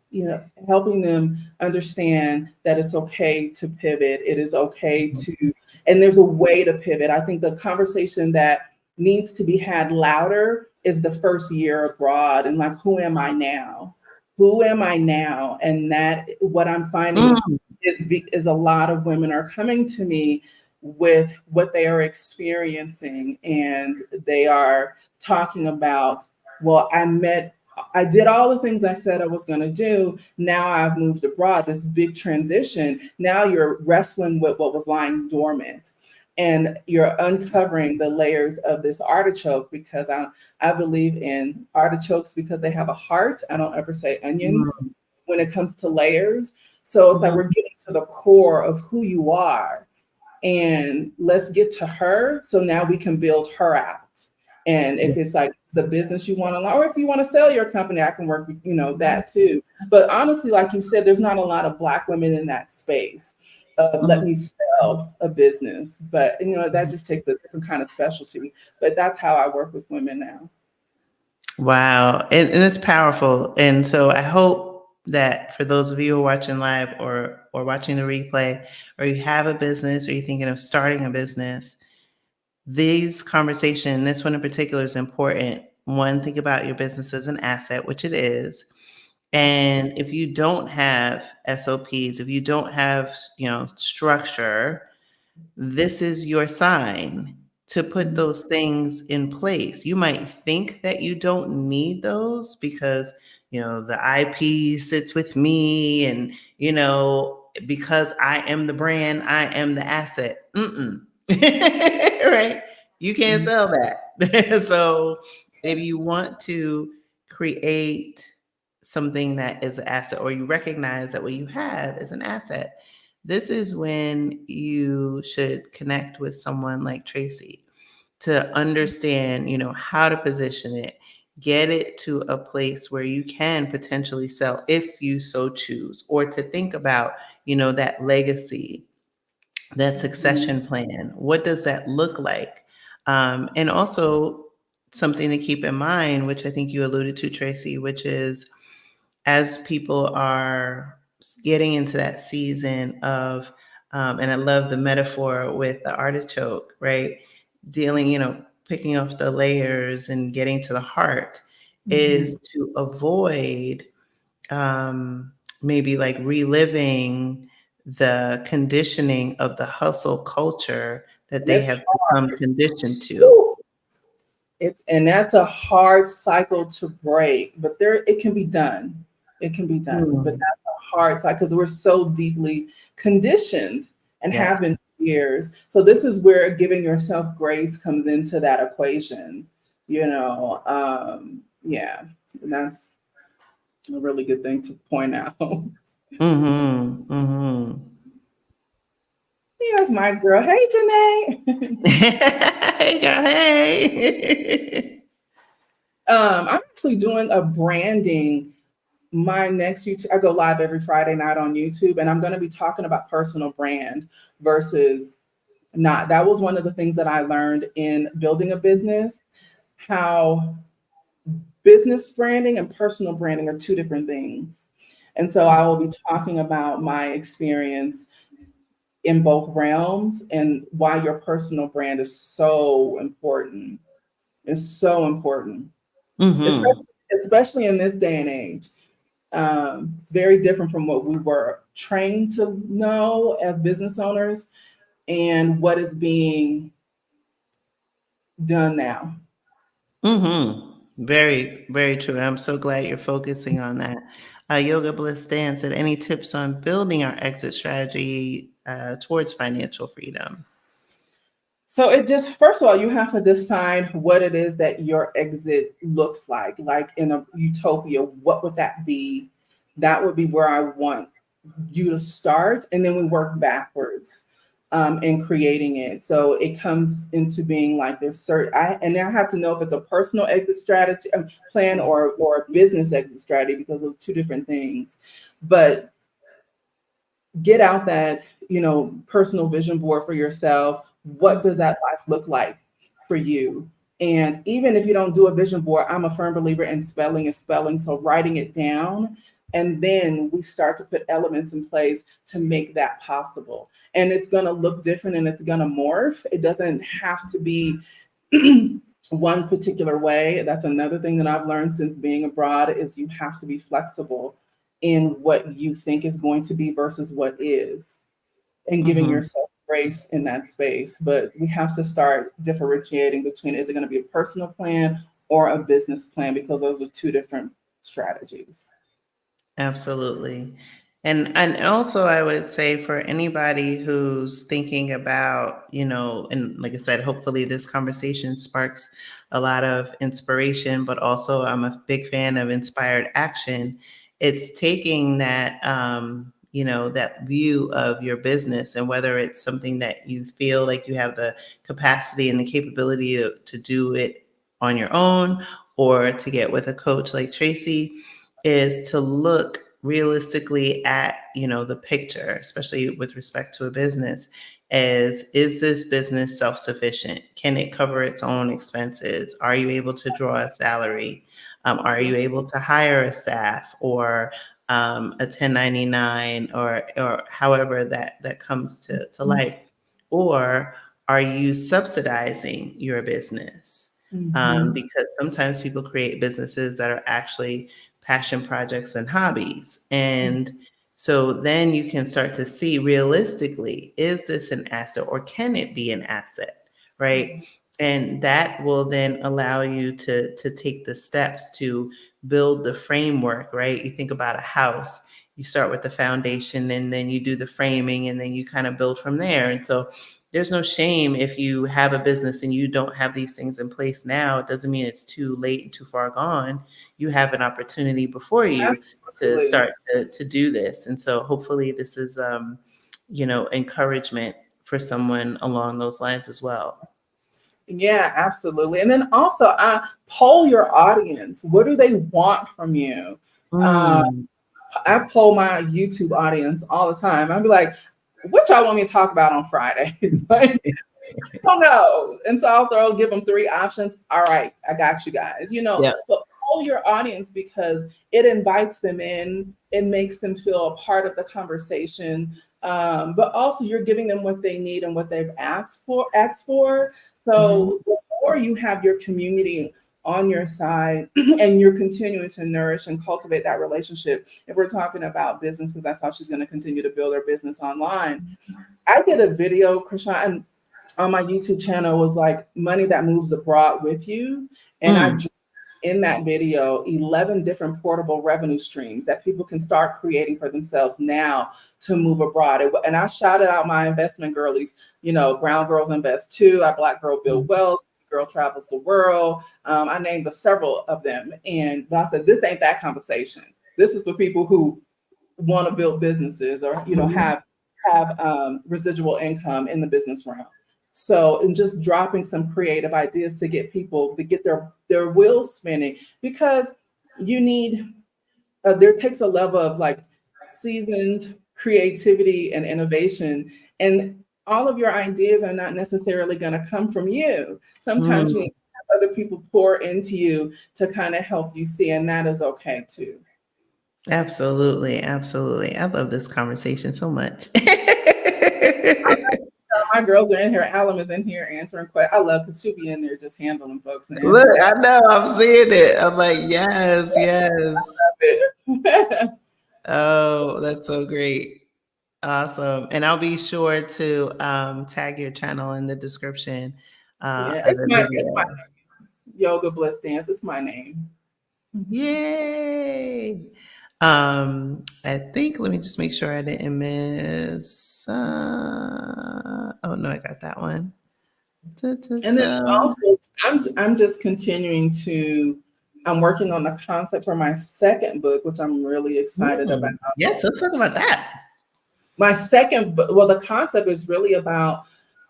helping them understand that it's okay to pivot. It is okay to, and there's a way to pivot. I think the conversation that needs to be had louder is the first year abroad and like, who am I now? Who am I now? And that what I'm finding mm, is a lot of women are coming to me with what they are experiencing, and they are talking about, well, I did all the things I said I was going to do. Now I've moved abroad, this big transition. Now you're wrestling with what was lying dormant. And you're uncovering the layers of this artichoke, because I believe in artichokes because they have a heart. I don't ever say onions mm, when it comes to layers. So it's like mhm, we're getting to the core of who you are, and let's get to her so now we can build her out. And yeah, if it's like it's a business you want to, or if you want to sell your company, I can work with that too. But honestly, like you said, there's not a lot of Black women in that space. Let mhm. me sell a business, but that just takes a different kind of specialty. But that's how I work with women now. Wow. And it's powerful. And so I hope that for those of you who are watching live or watching the replay, or you have a business or you're thinking of starting a business, these conversation, this one in particular is important. One, think about your business as an asset, which it is. And if you don't have SOPs, if you don't have, structure, this is your sign to put Mhm. those things in place. You might think that you don't need those because, the IP sits with me and, because I am the brand, I am the asset. Right? You can't Mhm. sell that. So if you want to create something that is an asset, or you recognize that what you have is an asset, this is when you should connect with someone like Tracie to understand, how to position it, get it to a place where you can potentially sell if you so choose, or to think about, that legacy, that Mhm. succession plan. What does that look like? And also something to keep in mind, which I think you alluded to, Tracie, which is as people are getting into that season of, and I love the metaphor with the artichoke, right? Dealing, picking off the layers and getting to the heart, Mhm. is to avoid maybe like reliving the conditioning of the hustle culture that And they it's have become hard. conditioned to. Woo! And that's a hard cycle to break, but it can be done. It can be done, but Mm, that's a hard cycle because we're so deeply conditioned and yeah. have been for years. So this is where giving yourself grace comes into that equation. Yeah, and that's a really good thing to point out. Mm-hmm. Mm-hmm. Here's my girl. Hey, Janae. Hey, girl, hey. I'm actually doing a branding. My next YouTube, I go live every Friday night on YouTube, and I'm going to be talking about personal brand versus not. That was one of the things that I learned in building a business, how business branding and personal branding are two different things. And so I will be talking about my experience in both realms and why your personal brand is so important. It's so important, Mm-hmm. especially in this day and age. It's very different from what we were trained to know as business owners and what is being done now. Mm-hmm. Very, very true. And I'm so glad you're focusing on that. Yoga Bliss Dan said, any tips on building our exit strategy towards financial freedom? So it just, first of all, you have to decide what it is that your exit looks like. Like in a utopia, what would that be? That would be where I want you to start. And then we work backwards in creating it. So it comes into being like there's and I have to know if it's a personal exit strategy plan or a business exit strategy because those are two different things. But get out that personal vision board for yourself. What does that life look like for you? And even if you don't do a vision board, I'm a firm believer in spelling is spelling, so writing it down, and then we start to put elements in place to make that possible. And it's going to look different and it's going to morph. It doesn't have to be one particular way. That's another thing that I've learned since being abroad is you have to be flexible in what you think is going to be versus what is, and giving Mm-hmm. yourself grace in that space. But we have to start differentiating between, is it going to be a personal plan or a business plan, because those are two different strategies. Absolutely. And also I would say for anybody who's thinking about, and like I said, hopefully this conversation sparks a lot of inspiration, but also I'm a big fan of inspired action. It's taking that that view of your business, and whether it's something that you feel like you have the capacity and the capability to do it on your own, or to get with a coach like Tracie, is to look realistically at the picture, especially with respect to a business, as, is this business self-sufficient? Can it cover its own expenses? Are you able to draw a salary? Are you able to hire a staff, or a 1099, or however that comes to life? Or are you subsidizing your business? Mm-hmm. Because sometimes people create businesses that are actually passion projects and hobbies. And so then you can start to see realistically, is this an asset, or can it be an asset? Right. And that will then allow you to take the steps to build the framework, right? You think about a house, you start with the foundation, and then you do the framing, and then you kind of build from there. And so there's no shame if you have a business and you don't have these things in place now. It doesn't mean it's too late and too far gone. You have an opportunity before you to Absolutely. start to do this. And so hopefully this is, encouragement for someone along those lines as well. Yeah, absolutely. And then also, poll your audience. What do they want from you? Uh, Mm. I poll my YouTube audience all the time. I'd be like, what y'all want me to talk about on Friday? Like, I don't know. And so give them 3 options. All right, I got you guys. Yeah. But poll your audience because it invites them in, it makes them feel a part of the conversation. But also you're giving them what they need and what they've asked for. Mhm. So the more you have your community on your side and you're continuing to nourish and cultivate that relationship. If we're talking about business, because that's how she's going to continue to build her business online. I did a video, Krishan, on my YouTube channel was like money that moves abroad with you. And I Mm. in that video 11 different portable revenue streams that people can start creating for themselves now to move abroad. And I shouted out my investment girlies, Brown Girls Invest Too, I Black Girl Build Wealth, Girl Travels the World. I named several of them. And I said, this ain't that conversation. This is for people who want to build businesses or, Mhm. have residual income in the business realm. So, and just dropping some creative ideas to get people to get their wheels spinning because you need there takes a level of like seasoned creativity and innovation, and all of your ideas are not necessarily going to come from you. Sometimes you Mm. need to have other people pour into you to kind of help you see, and that is okay too. Absolutely, absolutely. I love this conversation so much. My girls are in here. Alum is in here answering questions. I love because she'll be in there just handling folks and Look, answering I questions. know, I'm seeing it. I'm like, yes, yes. Oh, that's so great. Awesome. And I'll be sure to tag your channel in the description Yeah, of the it's my video. yoga bliss dance. It's my name. Yay. I think, let me just make sure I didn't miss. Oh, no, I got that one. Da, da, And then da. also, I'm just continuing to. I'm working on the concept for my second book, which I'm really excited about. Yes, let's talk about that. My second book, well, the concept is really about.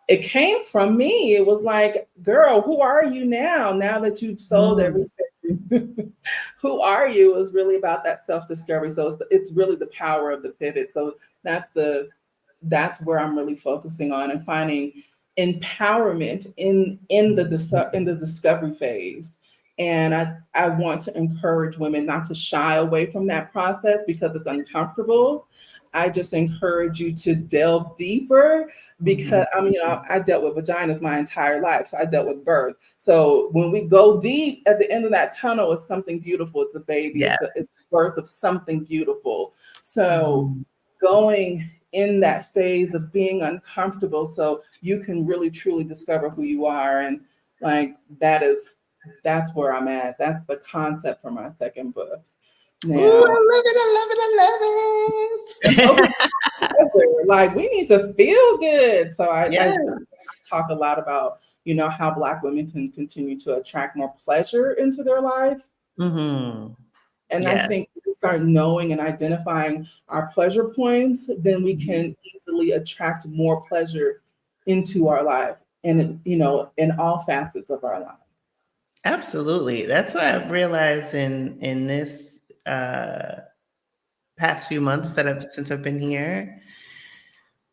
It came from me. It was like, girl, who are you now? Now that you've sold Mm, everything, who are you? Is really about that self discovery. So it's really the power of the pivot. So that's where I'm really focusing on and finding empowerment in the discovery phase. And I want to encourage women not to shy away from that process because it's uncomfortable. I just encourage you to delve deeper mhm. because I dealt with vaginas my entire life. So I dealt with birth. So when we go deep at the end of that tunnel, it's something beautiful. It's a baby. Yes. It's birth of something beautiful. So Mhm. going in that phase of being uncomfortable so you can really truly discover who you are. And like that's where I'm at. That's the concept for my second book. Ooh, Now, I love it. I love it. and I love focus it. on pleasure. Like we need to feel good. So I Yes. talk a lot about, how Black women can continue to attract more pleasure into their life. Hmm. And I Yeah. think if we start knowing and identifying our pleasure points, then we Mhm. can easily attract more pleasure into our life and, in all facets of our life. Absolutely. That's what I've realized in this past few months that since I've been here.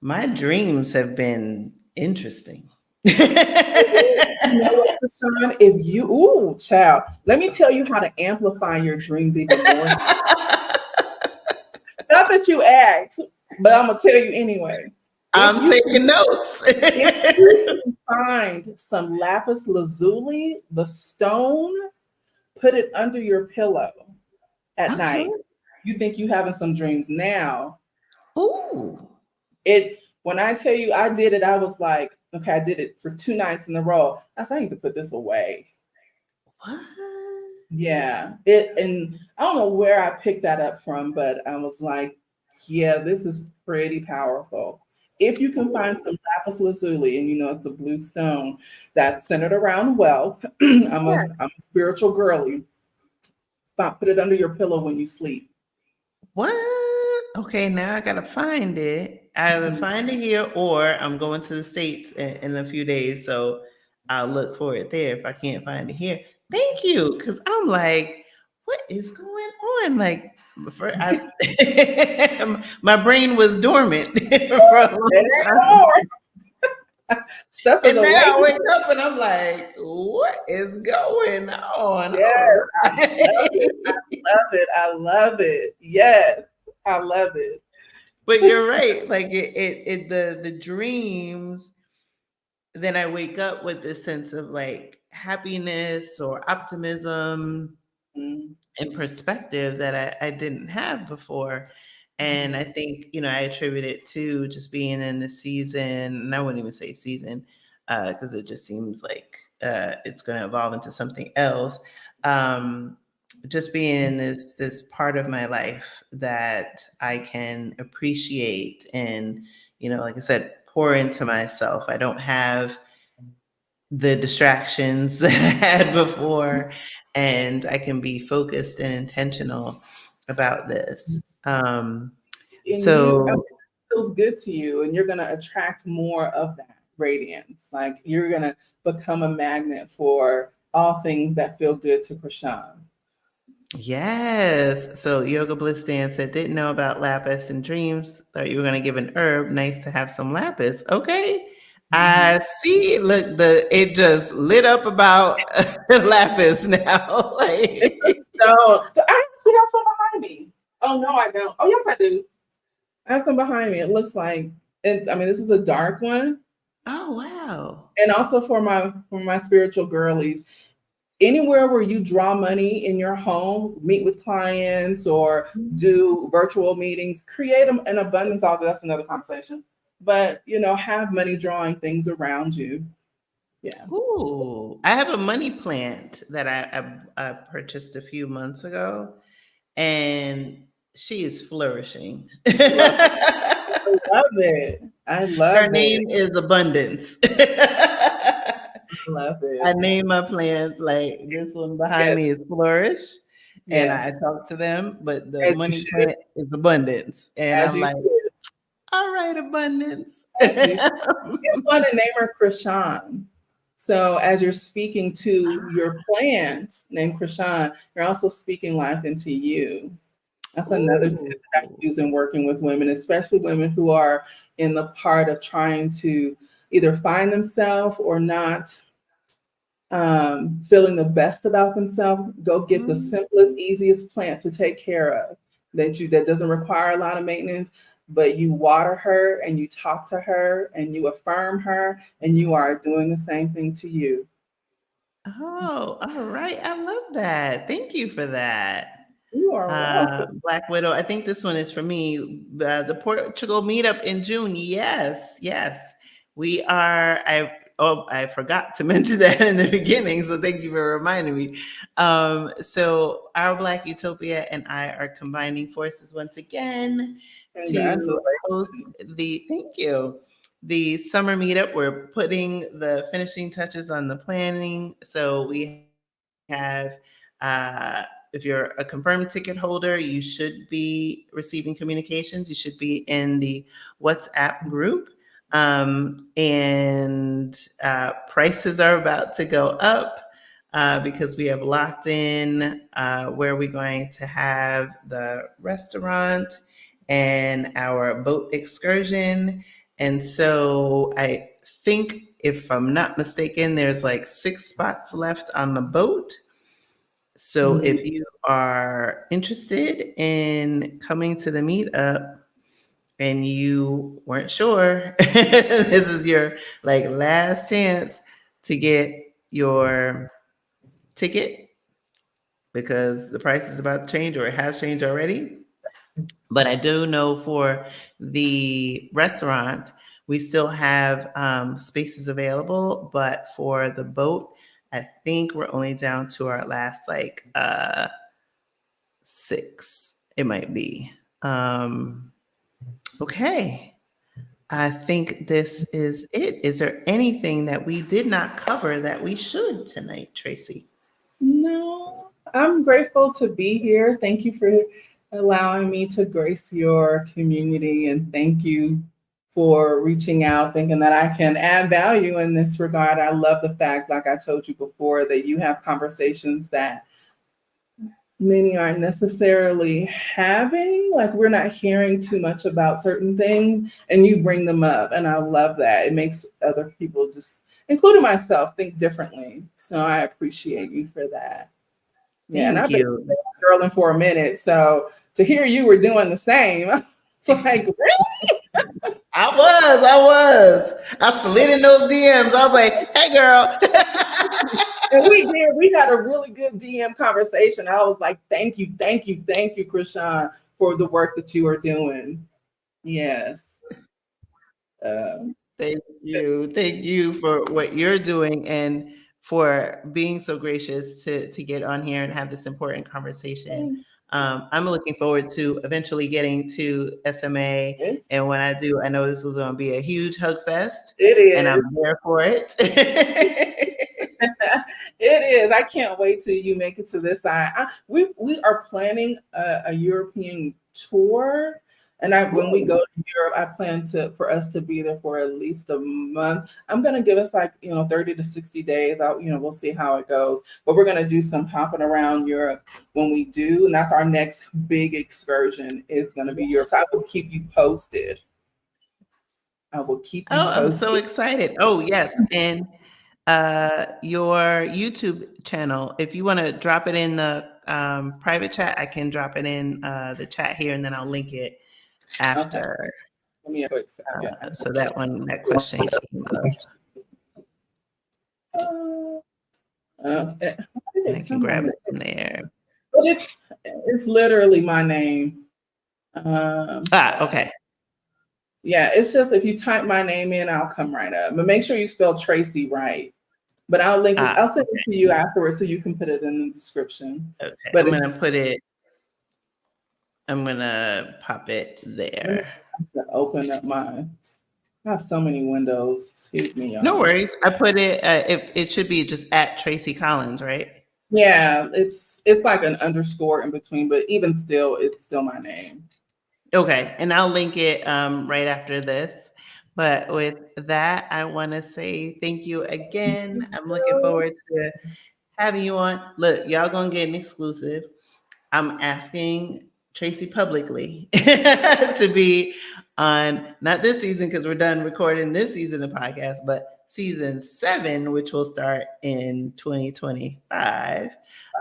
My dreams have been interesting. You know what, Krishan? If you, ooh, child, let me tell you how to amplify your dreams even more. Not that you asked, but I'm gonna tell you anyway. If I'm you can taking notes. If you can find some lapis lazuli, the stone, put it under your pillow at Okay. night. You think you having some dreams now. Ooh. It when I tell you I did it, I was like, okay, I did it for 2 nights in a row. I said, I need to put this away. What? Yeah. And I don't know where I picked that up from, but I was like, yeah, this is pretty powerful. If you can find some lapis lazuli, and it's a blue stone that's centered around wealth, I'm a spiritual girly. Put it under your pillow when you sleep. What? Okay, now I gotta find it. I either find it here or I'm going to the States in a few days. So I'll look for it there if I can't find it here. Thank you. Cause I'm like, what is going on? Like my brain was dormant for a long time. Stuff is And now awake. I wake up and I'm like, what is going on? Yes, All I love right. it. I love it. I love it. Yes, I love it. But you're right. Like the dreams, then I wake up with this sense of like happiness or optimism Mm-hmm. and perspective that I didn't have before. And I think, I attribute it to just being in the season, and I wouldn't even say season, because it just seems like it's going to evolve into something else. Just being in this part of my life that I can appreciate and, like I said, pour into myself. I don't have the distractions that I had before, and I can be focused and intentional about this. And So it feels good to you, and you're going to attract more of that radiance. Like you're going to become a magnet for all things that feel good to Krishan. yes, so Yoga Bliss Dan said, didn't know about lapis and dreams. Thought you were going to give an herb. Nice to have some lapis. Okay. I see. Look, it just lit up about lapis now. It's Like, a stone. So I actually have some behind me. Oh no, I don't. Oh yes, I do. I have some behind me. It looks like this is a dark one. oh wow. And also for my spiritual girlies, anywhere where you draw money in your home, meet with clients or do virtual meetings, create an abundance altar. That's another conversation. But have money drawing things around you. Yeah. Ooh, I have a money plant that I purchased a few months ago, and she is flourishing. Love it. I love it. I Her love it. name is Abundance. I love I it. name my plants like this one behind Yes. me is Flourish, and I Yes. talk to them, but the As you money should. plant is Abundance. And As I'm you like, should. all right, Abundance. As you should. You want to name her Krishan. So as you're speaking to your plant named Krishan, you're also speaking life into you. That's another tip Ooh. that I use in working with women, especially women who are in the part of trying to either find themselves or not feeling the best about themselves. Go get the Mm. simplest, easiest plant to take care of that doesn't require a lot of maintenance, but you water her and you talk to her and you affirm her, and you are doing the same thing to you. Oh, all right. I love that. Thank you for that. You are welcome. Black Widow. I think this one is for me. The Portugal meetup in June. Yes, yes. We are. I forgot to mention that in the beginning, so thank you for reminding me. So our Black Utopia and I are combining forces once again to host Congratulations. thank you, the summer meetup. We're putting the finishing touches on the planning. So we have if you're a confirmed ticket holder, you should be receiving communications. You should be in the WhatsApp group. And prices are about to go up because we have locked in where we're going to have the restaurant and our boat excursion. And so I think, if I'm not mistaken, there's like 6 spots left on the boat. So Mhm. if you are interested in coming to the meetup and you weren't sure, this is your like last chance to get your ticket, because the price is about to change, or it has changed already. But I do know for the restaurant, we still have spaces available. But for the boat, I think we're only down to our last like 6. It might be. Okay. I think this is it. Is there anything that we did not cover that we should tonight, Tracie? No, I'm grateful to be here. Thank you for allowing me to grace your community, and thank you for reaching out, thinking that I can add value in this regard. I love the fact, like I told you before, that you have conversations that many aren't necessarily having. Like, we're not hearing too much about certain things, and you bring them up. And I love that. It makes other people, just including myself, think differently. So I appreciate you for that. Yeah. And Thank I've been you. girling for a minute. So to hear you were doing the same, it's like, really? I was. I slid in those DMs. I was like, hey, girl. And we did. We had a really good DM conversation. I was like, thank you, Krishan, for the work that you are doing. Yes. Um, Thank you. Thank you for what you're doing and for being so gracious to get on here and have this important conversation. I'm looking forward to eventually getting to SMA. it's, And when I do, I know this is going to be a huge hug fest, it and is. I'm there for it. It is. I can't wait till you make it to this side. We are planning a European tour, and when we go to Europe, I plan to for us to be there for at least a month. I'm gonna give us like 30 to 60 days. We'll see how it goes, but we're gonna do some hopping around Europe when we do, and that's our next big excursion is gonna be Europe. So I will keep you posted. I will keep you Oh, I'm so posted. excited. Oh, yes. And your YouTube channel, if you want to drop it in the private chat, I can drop it in the chat here and then I'll link it Okay. after. Give me a quick second. So that question came up Why did and I it can come on grab the? it from there. But it's literally my name. Um, Okay. yeah, it's just if you type my name in, I'll come right up. But make sure you spell Tracie right. But I'll link it. I'll send it to you afterwards so you can put it in the description. Okay. But I'm it's going to put it, I'm going to pop it let me there. open up my. I have so many windows. Excuse me, No y'all. worries. I put it, it should be just at Tracie Collins, right? Yeah, it's like an underscore in between, but even still, it's still my name. Okay, and I'll link it right after this. But with that, I want to say thank you again. I'm looking forward to having you on. Look, y'all gonna get an exclusive. I'm asking Tracie publicly to be on not this season because we're done recording this season of podcast, but season 7, which will start in 2025.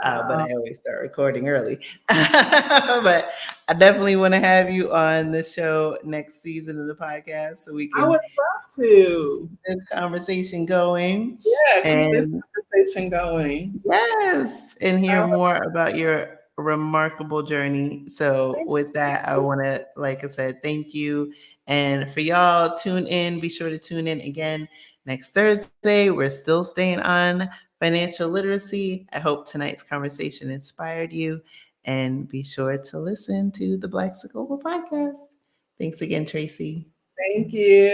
But I always start recording early. But I definitely want to have you on the show next season of the podcast so we I can would love to. keep this conversation going. Yeah, keep this And conversation going. yes, and hear I more about your remarkable journey. So, would with that, I want to, like I said, thank you. And for y'all, tune in. Be sure to tune in again next Thursday. We're still staying on financial literacy. I hope tonight's conversation inspired you. And be sure to listen to the Black Global podcast. Thanks again, Tracie. thank you.